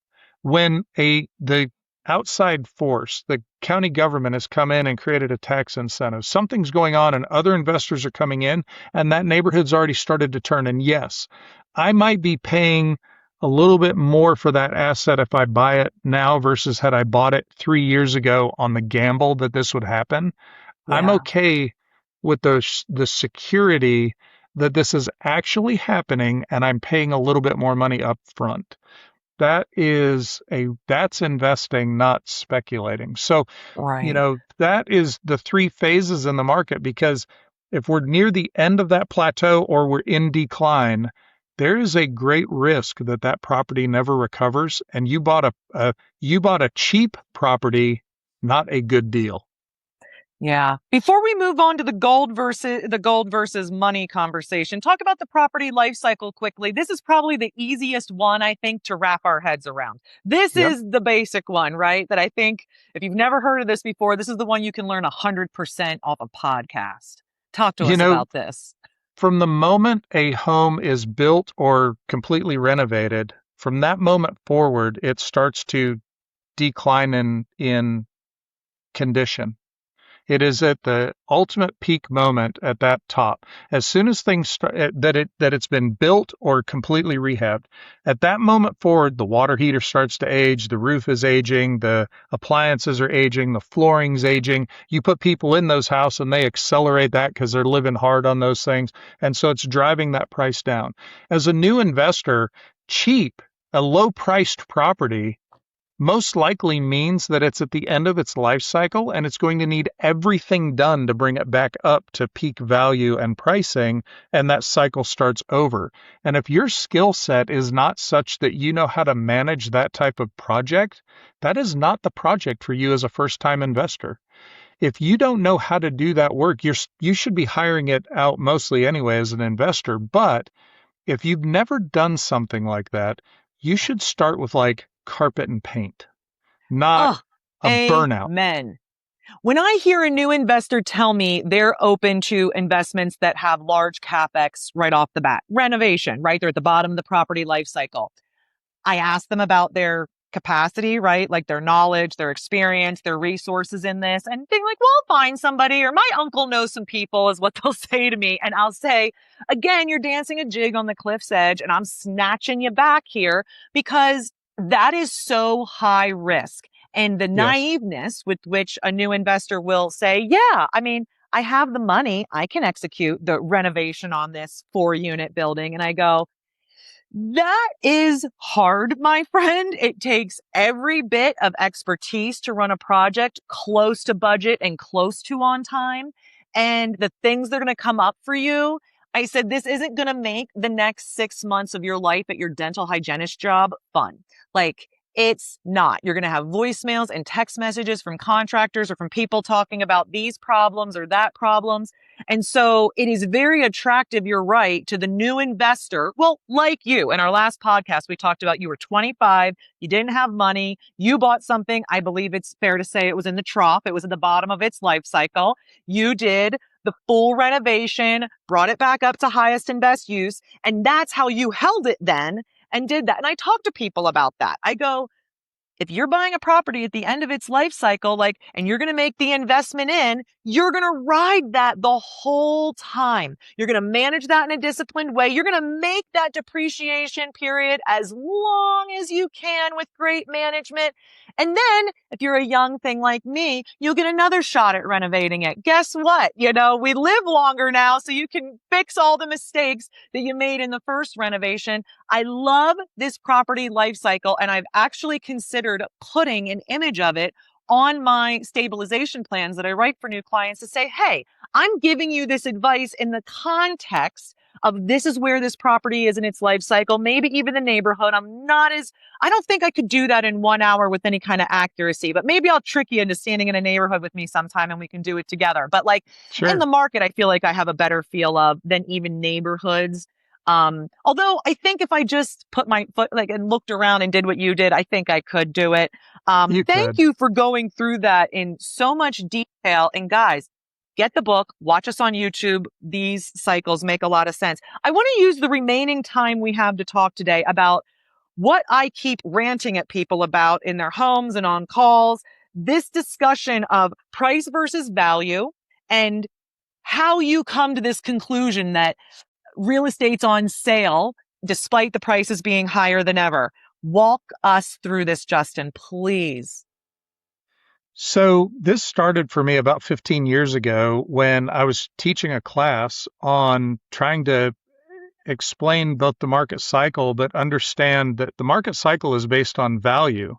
when the outside force, the county government, has come in and created a tax incentive. Something's going on and other investors are coming in and that neighborhood's already started to turn. And yes, I might be paying a little bit more for that asset if I buy it now versus had I bought it 3 years ago on the gamble that this would happen. Yeah. I'm okay with the security that this is actually happening and I'm paying a little bit more money up front. That's investing, not speculating. So, Right. that is the three phases in the market, because if we're near the end of that plateau or we're in decline, there is a great risk that that property never recovers and you bought a cheap property, not a good deal. Yeah. Before we move on to the gold versus money conversation, talk about the property life cycle quickly. This is probably the easiest one, I think, to wrap our heads around. This Yep. is the basic one, right? That I think if you've never heard of this before, this is the one you can learn 100% off a podcast. Talk to You us know, about this. from the moment a home is built or completely renovated, from that moment forward, it starts to decline in condition. It is at the ultimate peak moment at that top. As soon as things start, that it's been built or completely rehabbed, at that moment forward, the water heater starts to age, the roof is aging, the appliances are aging, the flooring's aging. You put people in those houses and they accelerate that because they're living hard on those things. And so it's driving that price down. As a new investor, a low-priced property most likely means that it's at the end of its life cycle and it's going to need everything done to bring it back up to peak value and pricing, and that cycle starts over. And if your skill set is not such that you know how to manage that type of project, that is not the project for you as a first-time investor. If you don't know how to do that work, you should be hiring it out mostly anyway as an investor. But if you've never done something like that, you should start with like carpet and paint, not a burnout. Amen. When I hear a new investor tell me they're open to investments that have large capex right off the bat, renovation, right? They're at the bottom of the property life cycle. I ask them about their capacity, right? Like their knowledge, their experience, their resources in this, and they're like, well, I'll find somebody, or my uncle knows some people, is what they'll say to me. And I'll say, again, you're dancing a jig on the cliff's edge and I'm snatching you back here because that is so high risk. And the Yes. naiveness with which a new investor will say, yeah, I mean, I have the money. I can execute the renovation on this 4-unit building. And I go, that is hard, my friend. It takes every bit of expertise to run a project close to budget and close to on time. And the things that are going to come up for you, I said, this isn't going to make the next 6 months of your life at your dental hygienist job fun. Like, It's not. You're going to have voicemails and text messages from contractors or from people talking about these problems or that problems. And so it is very attractive, you're right, to the new investor. Well, like you. In our last podcast, we talked about you were 25, you didn't have money, you bought something. I believe it's fair to say it was in the trough, it was at the bottom of its life cycle. You did the full renovation, brought it back up to highest and best use. And that's how you held it then and did that. And I talk to people about that. I go, if you're buying a property at the end of its life cycle, and you're going to make the investment in, you're going to ride that the whole time. You're going to manage that in a disciplined way. You're going to make that depreciation period as long as you can with great management. And then if you're a young thing like me, you'll get another shot at renovating it. Guess what? We live longer now, so you can fix all the mistakes that you made in the first renovation. I love this property life cycle, and I've actually considered putting an image of it on my stabilization plans that I write for new clients to say, hey, I'm giving you this advice in the context of this is where this property is in its life cycle, maybe even the neighborhood. I don't think I could do that in 1 hour with any kind of accuracy, but maybe I'll trick you into standing in a neighborhood with me sometime and we can do it together. But Sure. in the market, I feel like I have a better feel of than even neighborhoods. Although I think if I just put my foot and looked around and did what you did, I think I could do it. Thank you for going through that in so much detail. And guys, get the book, watch us on YouTube. These cycles make a lot of sense. I want to use the remaining time we have to talk today about what I keep ranting at people about in their homes and on calls, this discussion of price versus value and how you come to this conclusion that real estate's on sale despite the prices being higher than ever. Walk us through this, Justin, please. So this started for me about 15 years ago when I was teaching a class on trying to explain both the market cycle, but understand that the market cycle is based on value.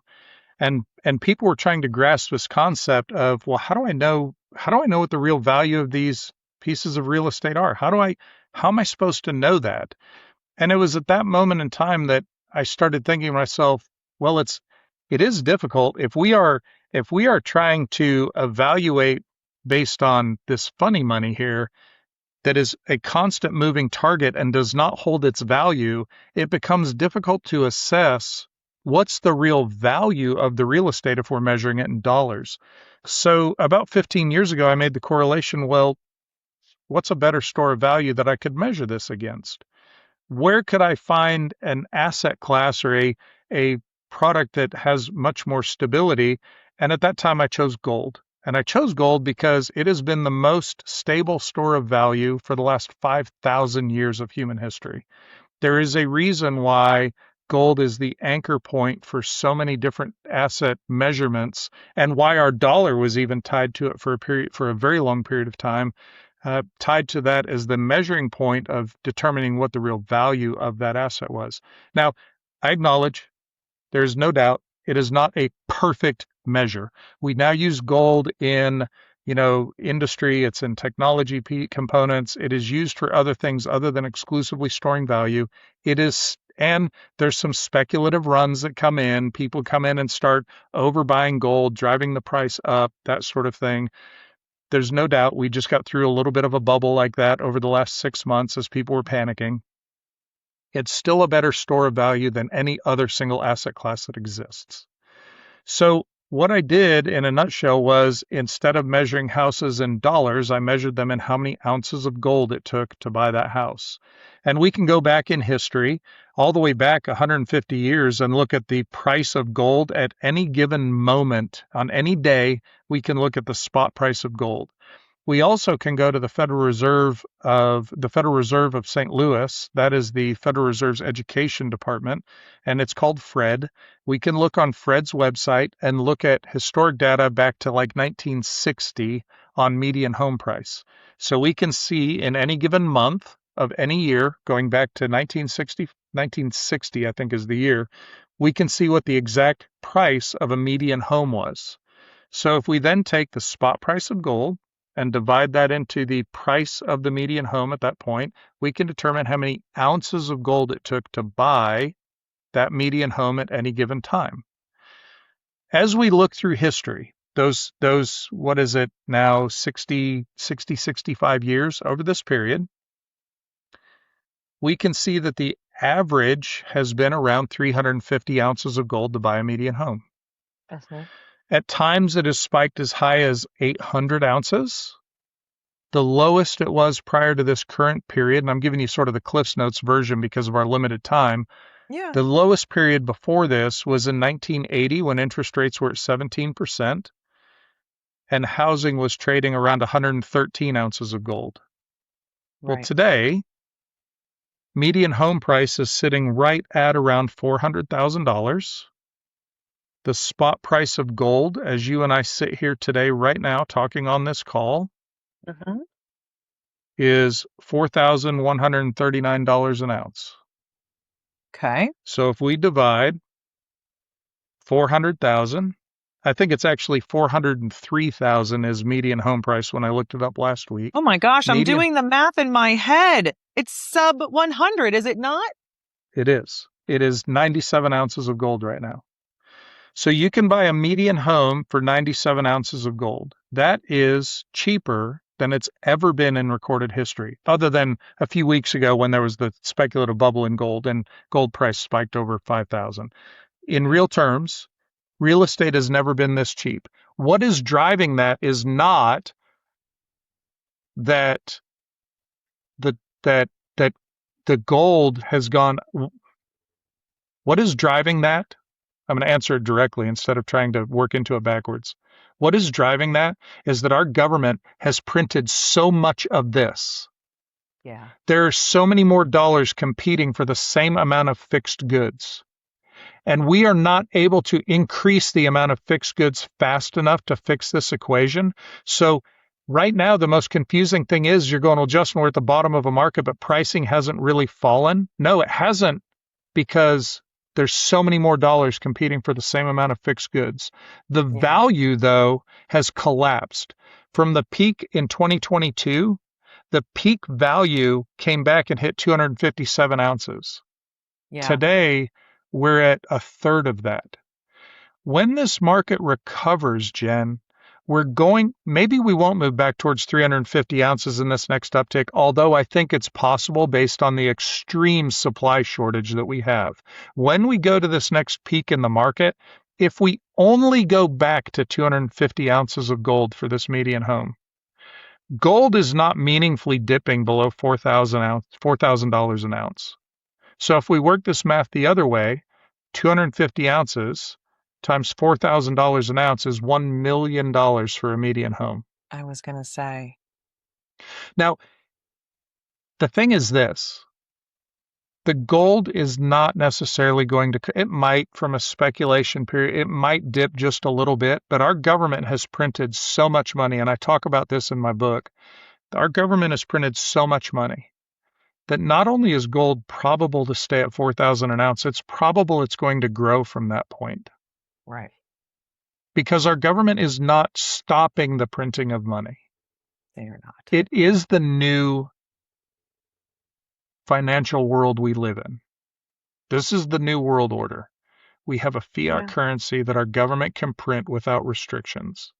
And people were trying to grasp this concept of, well, how do I know what the real value of these pieces of real estate are? How am I supposed to know that? And it was at that moment in time that I started thinking to myself, well, it is difficult if we are trying to evaluate based on this funny money here that is a constant moving target and does not hold its value. It becomes difficult to assess what's the real value of the real estate if we're measuring it in dollars. So about 15 years ago, I made the correlation, well, what's a better store of value that I could measure this against? Where could I find an asset class or a product that has much more stability? And at that time, I chose gold. And I chose gold because it has been the most stable store of value for the last 5,000 years of human history. There is a reason why gold is the anchor point for so many different asset measurements, and why our dollar was even tied to it for a very long period of time. Tied to that as the measuring point of determining what the real value of that asset was. Now, I acknowledge there's no doubt it is not a perfect measure. We now use gold in, industry. It's in technology components. It is used for other things other than exclusively storing value. And there's some speculative runs that come in. People come in and start overbuying gold, driving the price up, that sort of thing. There's no doubt we just got through a little bit of a bubble like that over the last 6 months as people were panicking. It's still a better store of value than any other single asset class that exists. So what I did in a nutshell was, instead of measuring houses in dollars, I measured them in how many ounces of gold it took to buy that house. And we can go back in history, all the way back 150 years, and look at the price of gold at any given moment. On any day, we can look at the spot price of gold. We also can go to the Federal Reserve of St. Louis. That is the Federal Reserve's education department, and it's called Fred. We can look on Fred's website and look at historic data back to 1960 on median home price. So we can see in any given month of any year, going back to 1960, I think is the year, we can see what the exact price of a median home was. So if we then take the spot price of gold and divide that into the price of the median home at that point, we can determine how many ounces of gold it took to buy that median home at any given time. as we look through history, those, what is it now, 65 years over this period, we can see that the average has been around 350 ounces of gold to buy a median home. Mhm. At times, it has spiked as high as 800 ounces. The lowest it was prior to this current period, and I'm giving you sort of the Cliffs Notes version because of our limited time. Yeah. The lowest period before this was in 1980 when interest rates were at 17% and housing was trading around 113 ounces of gold. Well, Right. today, median home price is sitting right at around $400,000. The spot price of gold, as you and I sit here today, right now, talking on this call, Mhm. is $4,139 an ounce. Okay. So if we divide 400,000, I think it's actually 403,000 is median home price when I looked it up last week. Oh my gosh, I'm Median, doing the math in my head. It's sub 100, is it not? it is. It is 97 ounces of gold right now. So you can buy a median home for 97 ounces of gold. That is cheaper than it's ever been in recorded history, other than a few weeks ago when there was the speculative bubble in gold and gold price spiked over 5,000. In real terms, real estate has never been this cheap. What is driving that is not that the that that the gold has gone. What is driving that? I'm going to answer it directly instead of trying to work into it backwards. What is driving that is that our government has printed so much of this. Yeah. There are so many more dollars competing for the same amount of fixed goods. And we are not able to increase the amount of fixed goods fast enough to fix this equation. So right now, the most confusing thing is you're going, well, Justin, we're at the bottom of a market, but pricing hasn't really fallen. No, it hasn't, because there's so many more dollars competing for the same amount of fixed goods. The Yeah. value, though, has collapsed. From the peak in 2022, the peak value came back and hit 257 ounces. Yeah. Today, we're at a third of that. When this market recovers, Jen, maybe we won't move back towards 350 ounces in this next uptick, although I think it's possible based on the extreme supply shortage that we have. When we go to this next peak in the market, if we only go back to 250 ounces of gold for this median home, gold is not meaningfully dipping below $4,000 an ounce. So if we work this math the other way, 250 ounces times $4,000 an ounce is $1 million for a median home. I was going to say. Now, the thing is this. The gold is not necessarily going to, it might, from a speculation period, it might dip just a little bit, but our government has printed so much money, and I talk about this in my book. Our government has printed so much money that not only is gold probable to stay at 4,000 an ounce, it's probable it's going to grow from that point. Right. Because our government is not stopping the printing of money. They are not. It is the new financial world we live in. This is the new world order. We have a fiat currency that our government can print without restrictions.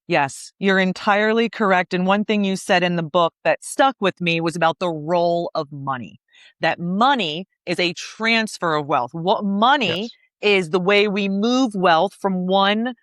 Yes, you're entirely correct. And one thing you said in the book that stuck with me was about the role of money. That money is a transfer of wealth. What money Yes. is the way we move wealth from one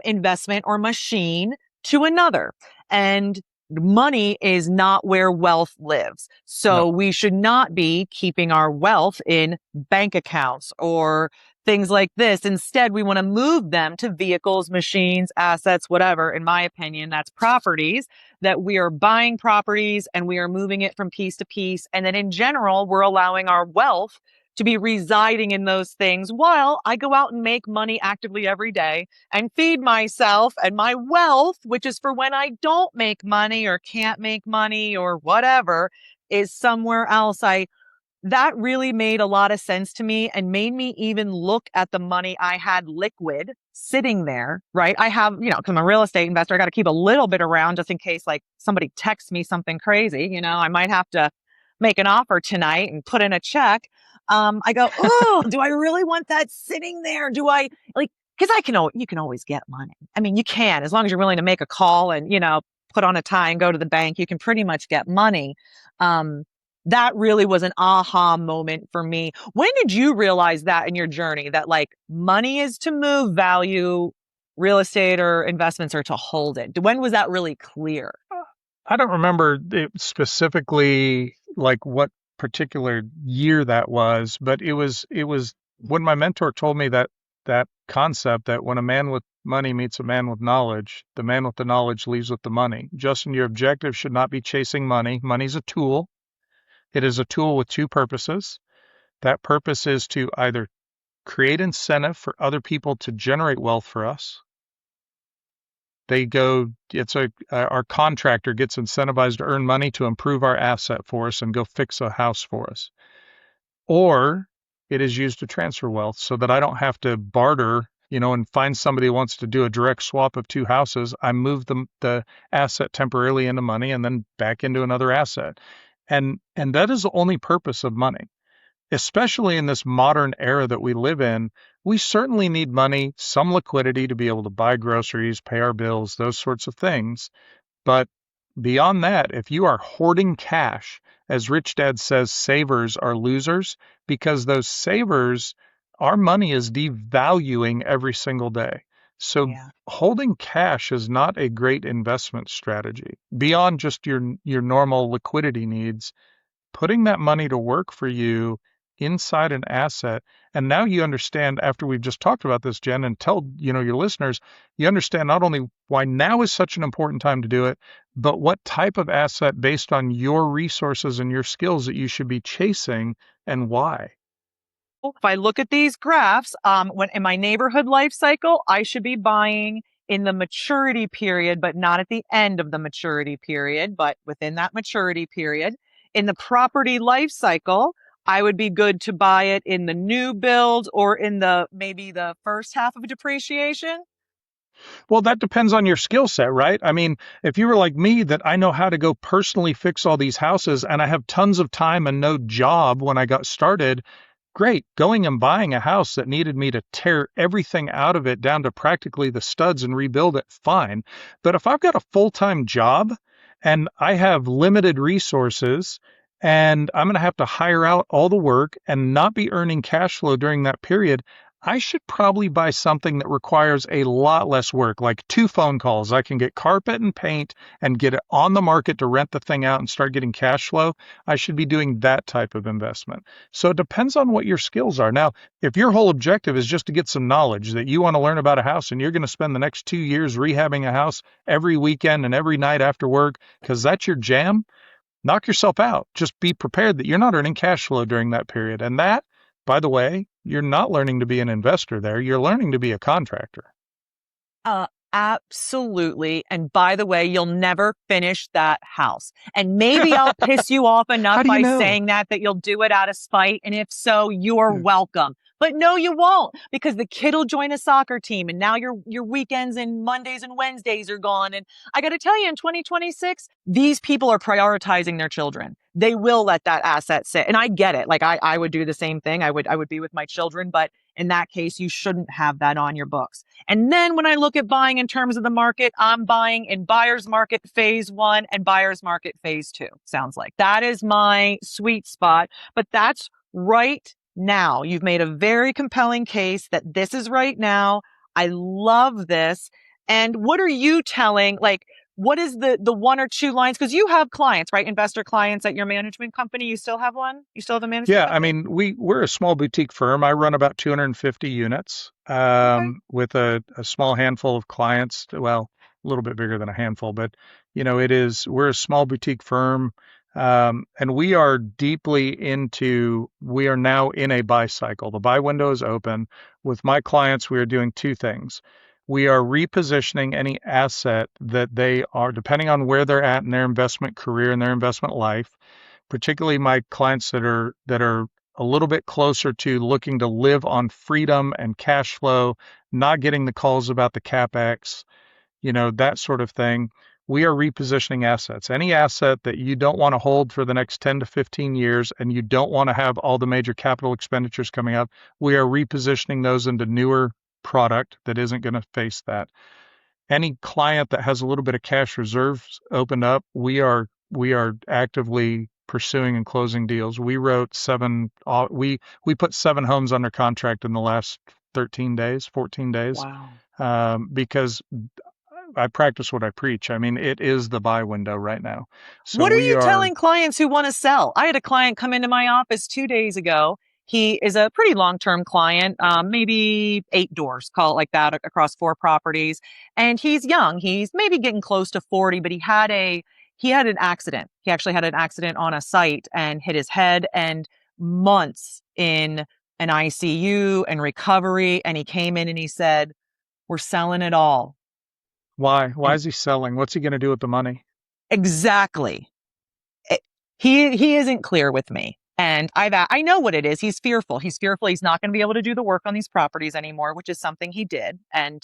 investment or machine to another. And money is not where wealth lives. So No. we should not be keeping our wealth in bank accounts or things like this. Instead, we want to move them to vehicles, machines, assets, whatever. In my opinion, that's properties, that we are buying properties and we are moving it from piece to piece. And then in general, we're allowing our wealth to be residing in those things while I go out and make money actively every day and feed myself, and my wealth, which is for when I don't make money or can't make money or whatever, is somewhere else. That really made a lot of sense to me and made me even look at the money I had liquid sitting there, right? I have, because I'm a real estate investor, I got to keep a little bit around just in case like somebody texts me something crazy. I might have to make an offer tonight and put in a check. I go, oh, do I really want that sitting there? Do I because you can always get money. I mean, you can, as long as you're willing to make a call and, put on a tie and go to the bank, you can pretty much get money. Um, that really was an aha moment for me. When did you realize that in your journey that like money is to move, value real estate or investments are to hold it? When was that really clear? I don't remember it specifically like what particular year that was, but it was when my mentor told me that concept that when a man with money meets a man with knowledge, the man with the knowledge leaves with the money. Justin, your objective should not be chasing money. Money's a tool. It is a tool with two purposes. That purpose is to either create incentive for other people to generate wealth for us. Our contractor gets incentivized to earn money to improve our asset for us and go fix a house for us. Or it is used to transfer wealth so that I don't have to barter, and find somebody who wants to do a direct swap of two houses. I move the asset temporarily into money and then back into another asset. And that is the only purpose of money. Especially in this modern era that we live in, we certainly need money, some liquidity to be able to buy groceries, pay our bills, those sorts of things. But beyond that, if you are hoarding cash, as Rich Dad says, savers are losers, because those savers, our money is devaluing every single day. So Yeah. holding cash is not a great investment strategy. Beyond just your normal liquidity needs, putting that money to work for you inside an asset. And now you understand, after we've just talked about this, Jen, and tell your listeners, you understand not only why now is such an important time to do it, but what type of asset based on your resources and your skills that you should be chasing and why. If I look at these graphs, when in my neighborhood life cycle, I should be buying in the maturity period, but not at the end of the maturity period, but within that maturity period. In the property life cycle, I would be good to buy it in the new build or in maybe the first half of depreciation. Well, that depends on your skill set, right? I mean, if you were like me, that I know how to go personally fix all these houses and I have tons of time and no job when I got started, great. Going and buying a house that needed me to tear everything out of it down to practically the studs and rebuild it, fine. But if I've got a full-time job and I have limited resources and I'm going to have to hire out all the work and not be earning cash flow during that period, I should probably buy something that requires a lot less work, like 2 phone calls. I can get carpet and paint and get it on the market to rent the thing out and start getting cash flow. I should be doing that type of investment. So it depends on what your skills are. Now, if your whole objective is just to get some knowledge that you want to learn about a house and you're going to spend the next 2 years rehabbing a house every weekend and every night after work because that's your jam, knock yourself out. Just be prepared that you're not earning cash flow during that period. And that, by the way, you're not learning to be an investor there. You're learning to be a contractor. Absolutely. And by the way, you'll never finish that house. And maybe I'll piss you off enough How do you by know? saying that you'll do it out of spite. And if so, you're Yeah. welcome. But no, you won't, because the kid will join a soccer team and now your weekends and Mondays and Wednesdays are gone. And I got to tell you, in 2026, these people are prioritizing their children. They will let that asset sit. And I get it. Like I would do the same thing. I would be with my children, but in that case, you shouldn't have that on your books. And then when I look at buying in terms of the market, I'm buying in buyer's market phase 1 and buyer's market phase 2. Sounds like that is my sweet spot, but that's right now. You've made a very compelling case that this is right now. I love this. And what are you telling, like, what is the 1 or 2 lines? Because you have clients, right? Investor clients at your management company. You still have one? You still have a management Yeah, I company? mean, we're a small boutique firm. I run about 250 units Okay. with a small handful of clients. Well, a little bit bigger than a handful, but we're a small boutique firm, and we are we are now in a buy cycle. The buy window is open. With my clients, we are doing 2 things. We are repositioning any asset that they are, depending on where they're at in their investment career and their investment life, particularly my clients that are a little bit closer to looking to live on freedom and cash flow, not getting the calls about the capex, that sort of thing. We are repositioning assets. Any asset that you don't want to hold for the next 10 to 15 years and you don't want to have all the major capital expenditures coming up, we are repositioning those into newer product that isn't going to face that. Any client that has a little bit of cash reserves opened up, we are actively pursuing and closing deals. We wrote we put 7 homes under contract in the last 13 days, 14 days, Wow. because I practice what I preach. I mean, it is the buy window right now. So What are we you are, telling clients who want to sell? I had a client come into my office 2 days ago. He is a pretty long-term client, maybe 8 doors, call it like that, across 4 properties. And he's young. He's maybe getting close to 40, but he had an accident. He actually had an accident on a site and hit his head, and months in an ICU and recovery. And he came in and he said, "We're selling it all." why? Why And is he selling? What's he going to do with the money? exactly. it- he isn't clear with me. And I know what it is. He's fearful. He's fearful he's not going to be able to do the work on these properties anymore, which is something he did. And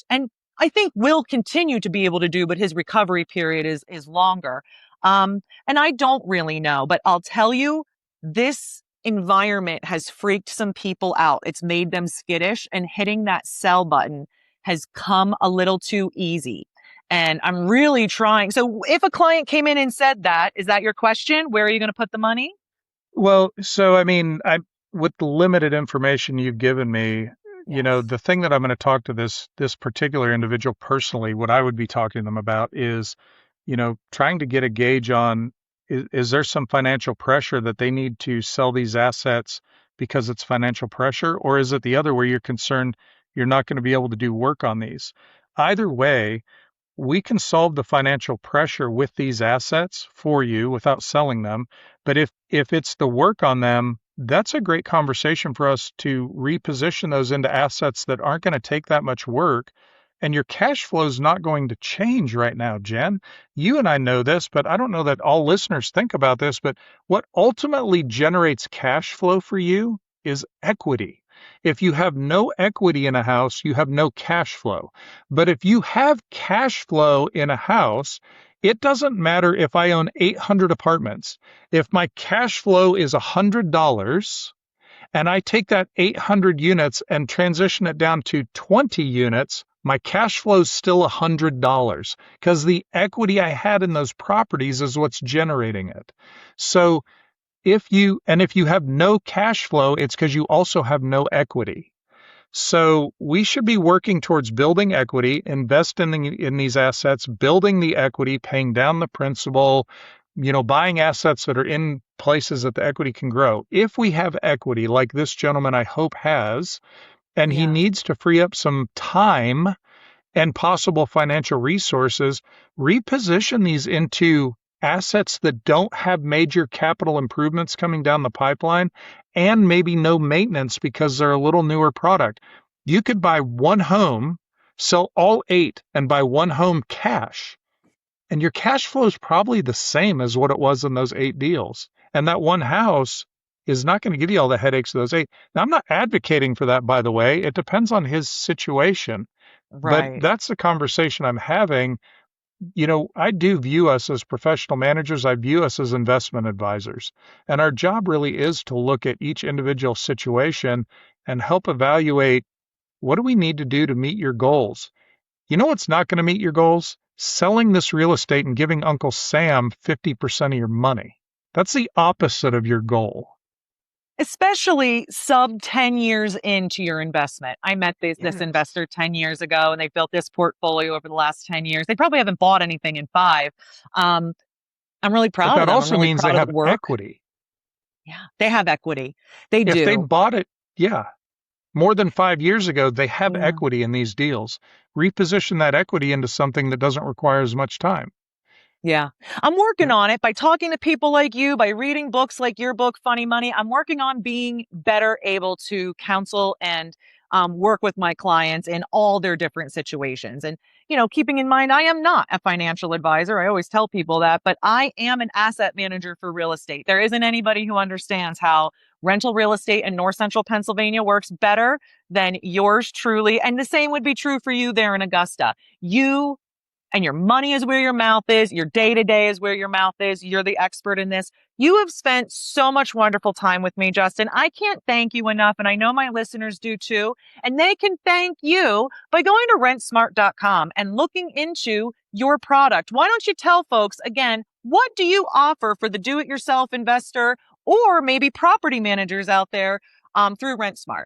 I think will continue to be able to do, but his recovery period is longer. And I don't really know, but I'll tell you, this environment has freaked some people out. It's made them skittish, and hitting that sell button has come a little too easy. And I'm really trying. So if a client came in and said that, is that your question? Where are you going to put the money? Well, so I mean, with the limited information you've given me, Yes. the thing that I'm going to talk to this particular individual personally, what I would be talking to them about is, trying to get a gauge on, is there some financial pressure that they need to sell these assets because it's financial pressure, or is it the other where you're concerned you're not going to be able to do work on these? Either way, we can solve the financial pressure with these assets for you without selling them. But if it's the work on them, that's a great conversation for us to reposition those into assets that aren't going to take that much work. And your cash flow is not going to change right now, Jen. You and I know this, but I don't know that all listeners think about this. But what ultimately generates cash flow for you is equity. If you have no equity in a house, you have no cash flow. But if you have cash flow in a house, it doesn't matter if I own 800 apartments. If my cash flow is $100 and I take that 800 units and transition it down to 20 units, my cash flow is still $100 because the equity I had in those properties is what's generating it. So if you have no cash flow, it's because you also have no equity. So we should be working towards building equity, investing in these assets, building the equity, paying down the principal, buying assets that are in places that the equity can grow. If we have equity, like this gentleman I hope has, and he Yeah. needs to free up some time and possible financial resources, reposition these into assets that don't have major capital improvements coming down the pipeline and maybe no maintenance because they're a little newer product. You could buy 1 home, sell all 8, and buy 1 home cash. And your cash flow is probably the same as what it was in those 8 deals. And that one house is not going to give you all the headaches of those 8. Now, I'm not advocating for that, by the way. It depends on his situation. But Right. that's the conversation I'm having. I do view us as professional managers. I view us as investment advisors. And our job really is to look at each individual situation and help evaluate, what do we need to do to meet your goals? You know what's not going to meet your goals? Selling this real estate and giving Uncle Sam 50% of your money. That's the opposite of your goal. Especially sub 10 years into your investment. I met this Yes. investor 10 years ago, and they built this portfolio over the last 10 years. They probably haven't bought anything in 5. Um, I'm really But proud of that them. I'm also really means they proud of the have work. equity. Yeah, they have equity. They If they do. bought it, yeah, more than 5 years ago, they have Yeah. equity in these deals. Reposition that equity into something that doesn't require as much time. Yeah. I'm working Yeah. on it by talking to people like you, by reading books like your book, Funny Money. I'm working on being better able to counsel and work with my clients in all their different situations. And, keeping in mind, I am not a financial advisor. I always tell people that, but I am an asset manager for real estate. There isn't anybody who understands how rental real estate in North Central Pennsylvania works better than yours truly. And the same would be true for you there in Augusta. You and your money is where your mouth is. Your day-to-day is where your mouth is. You're the expert in this. You have spent so much wonderful time with me, Justin. I can't thank you enough, and I know my listeners do too. And they can thank you by going to rentsmart.com and looking into your product. Why don't you tell folks, again, what do you offer for the do-it-yourself investor or maybe property managers out there through RentSmart?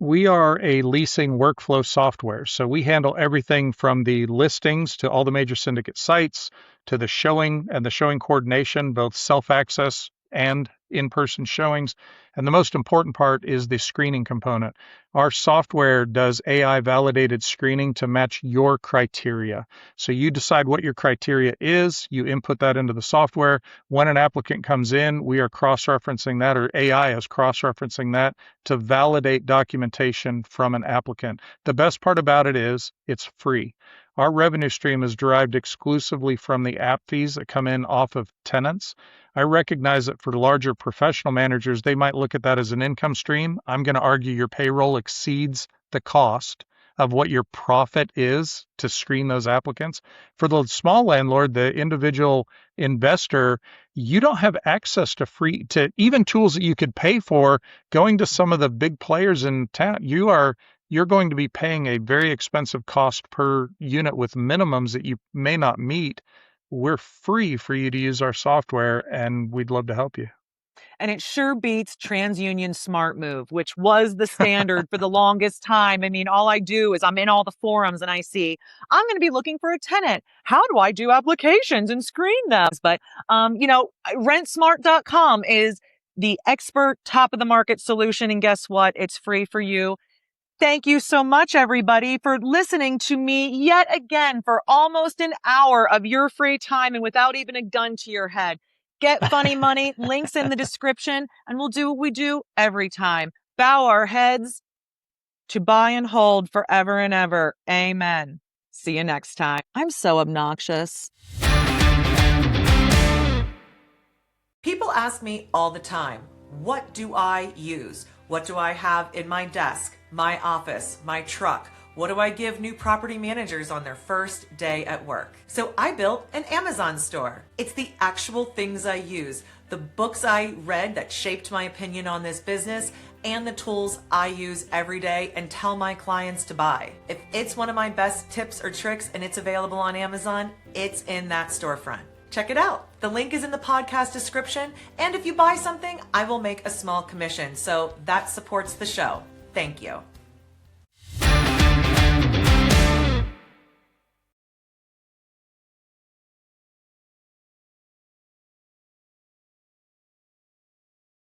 We are a leasing workflow software. So we handle everything from the listings to all the major syndicate sites to the showing and the showing coordination, both self-access and in-person showings. And the most important part is the screening component. Our software does AI validated screening to match your criteria. So you decide what your criteria is, you input that into the software. When an applicant comes in, we are cross-referencing that, or AI is cross-referencing that to validate documentation from an applicant. The best part about it is it's free. Our revenue stream is derived exclusively from the app fees that come in off of tenants. I recognize that for larger professional managers, they might look at that as an income stream. I'm going to argue your payroll exceeds the cost of what your profit is to screen those applicants. For the small landlord, the individual investor, you don't have access to even tools that you could pay for. Going to some of the big players in town, you're going to be paying a very expensive cost per unit with minimums that you may not meet. We're free for you to use our software, and we'd love to help you. And it sure beats TransUnion Smart Move, which was the standard for the longest time. I mean, all I do is I'm in all the forums and I see, I'm going to be looking for a tenant. How do I do applications and screen them? But, rentsmart.com is the expert top of the market solution. And guess what? It's free for you. Thank you so much, everybody, for listening to me yet again for almost an hour of your free time and without even a gun to your head. Get funny money, links in the description, and we'll do what we do every time. Bow our heads to buy and hold forever and ever. Amen. See you next time. I'm so obnoxious. People ask me all the time, what do I use? What do I have in my desk, my office, my truck? What do I give new property managers on their first day at work? So I built an Amazon store. It's the actual things I use, the books I read that shaped my opinion on this business, and the tools I use every day and tell my clients to buy. If it's one of my best tips or tricks and it's available on Amazon, it's in that storefront. Check it out. The link is in the podcast description. And if you buy something, I will make a small commission. So that supports the show. Thank you.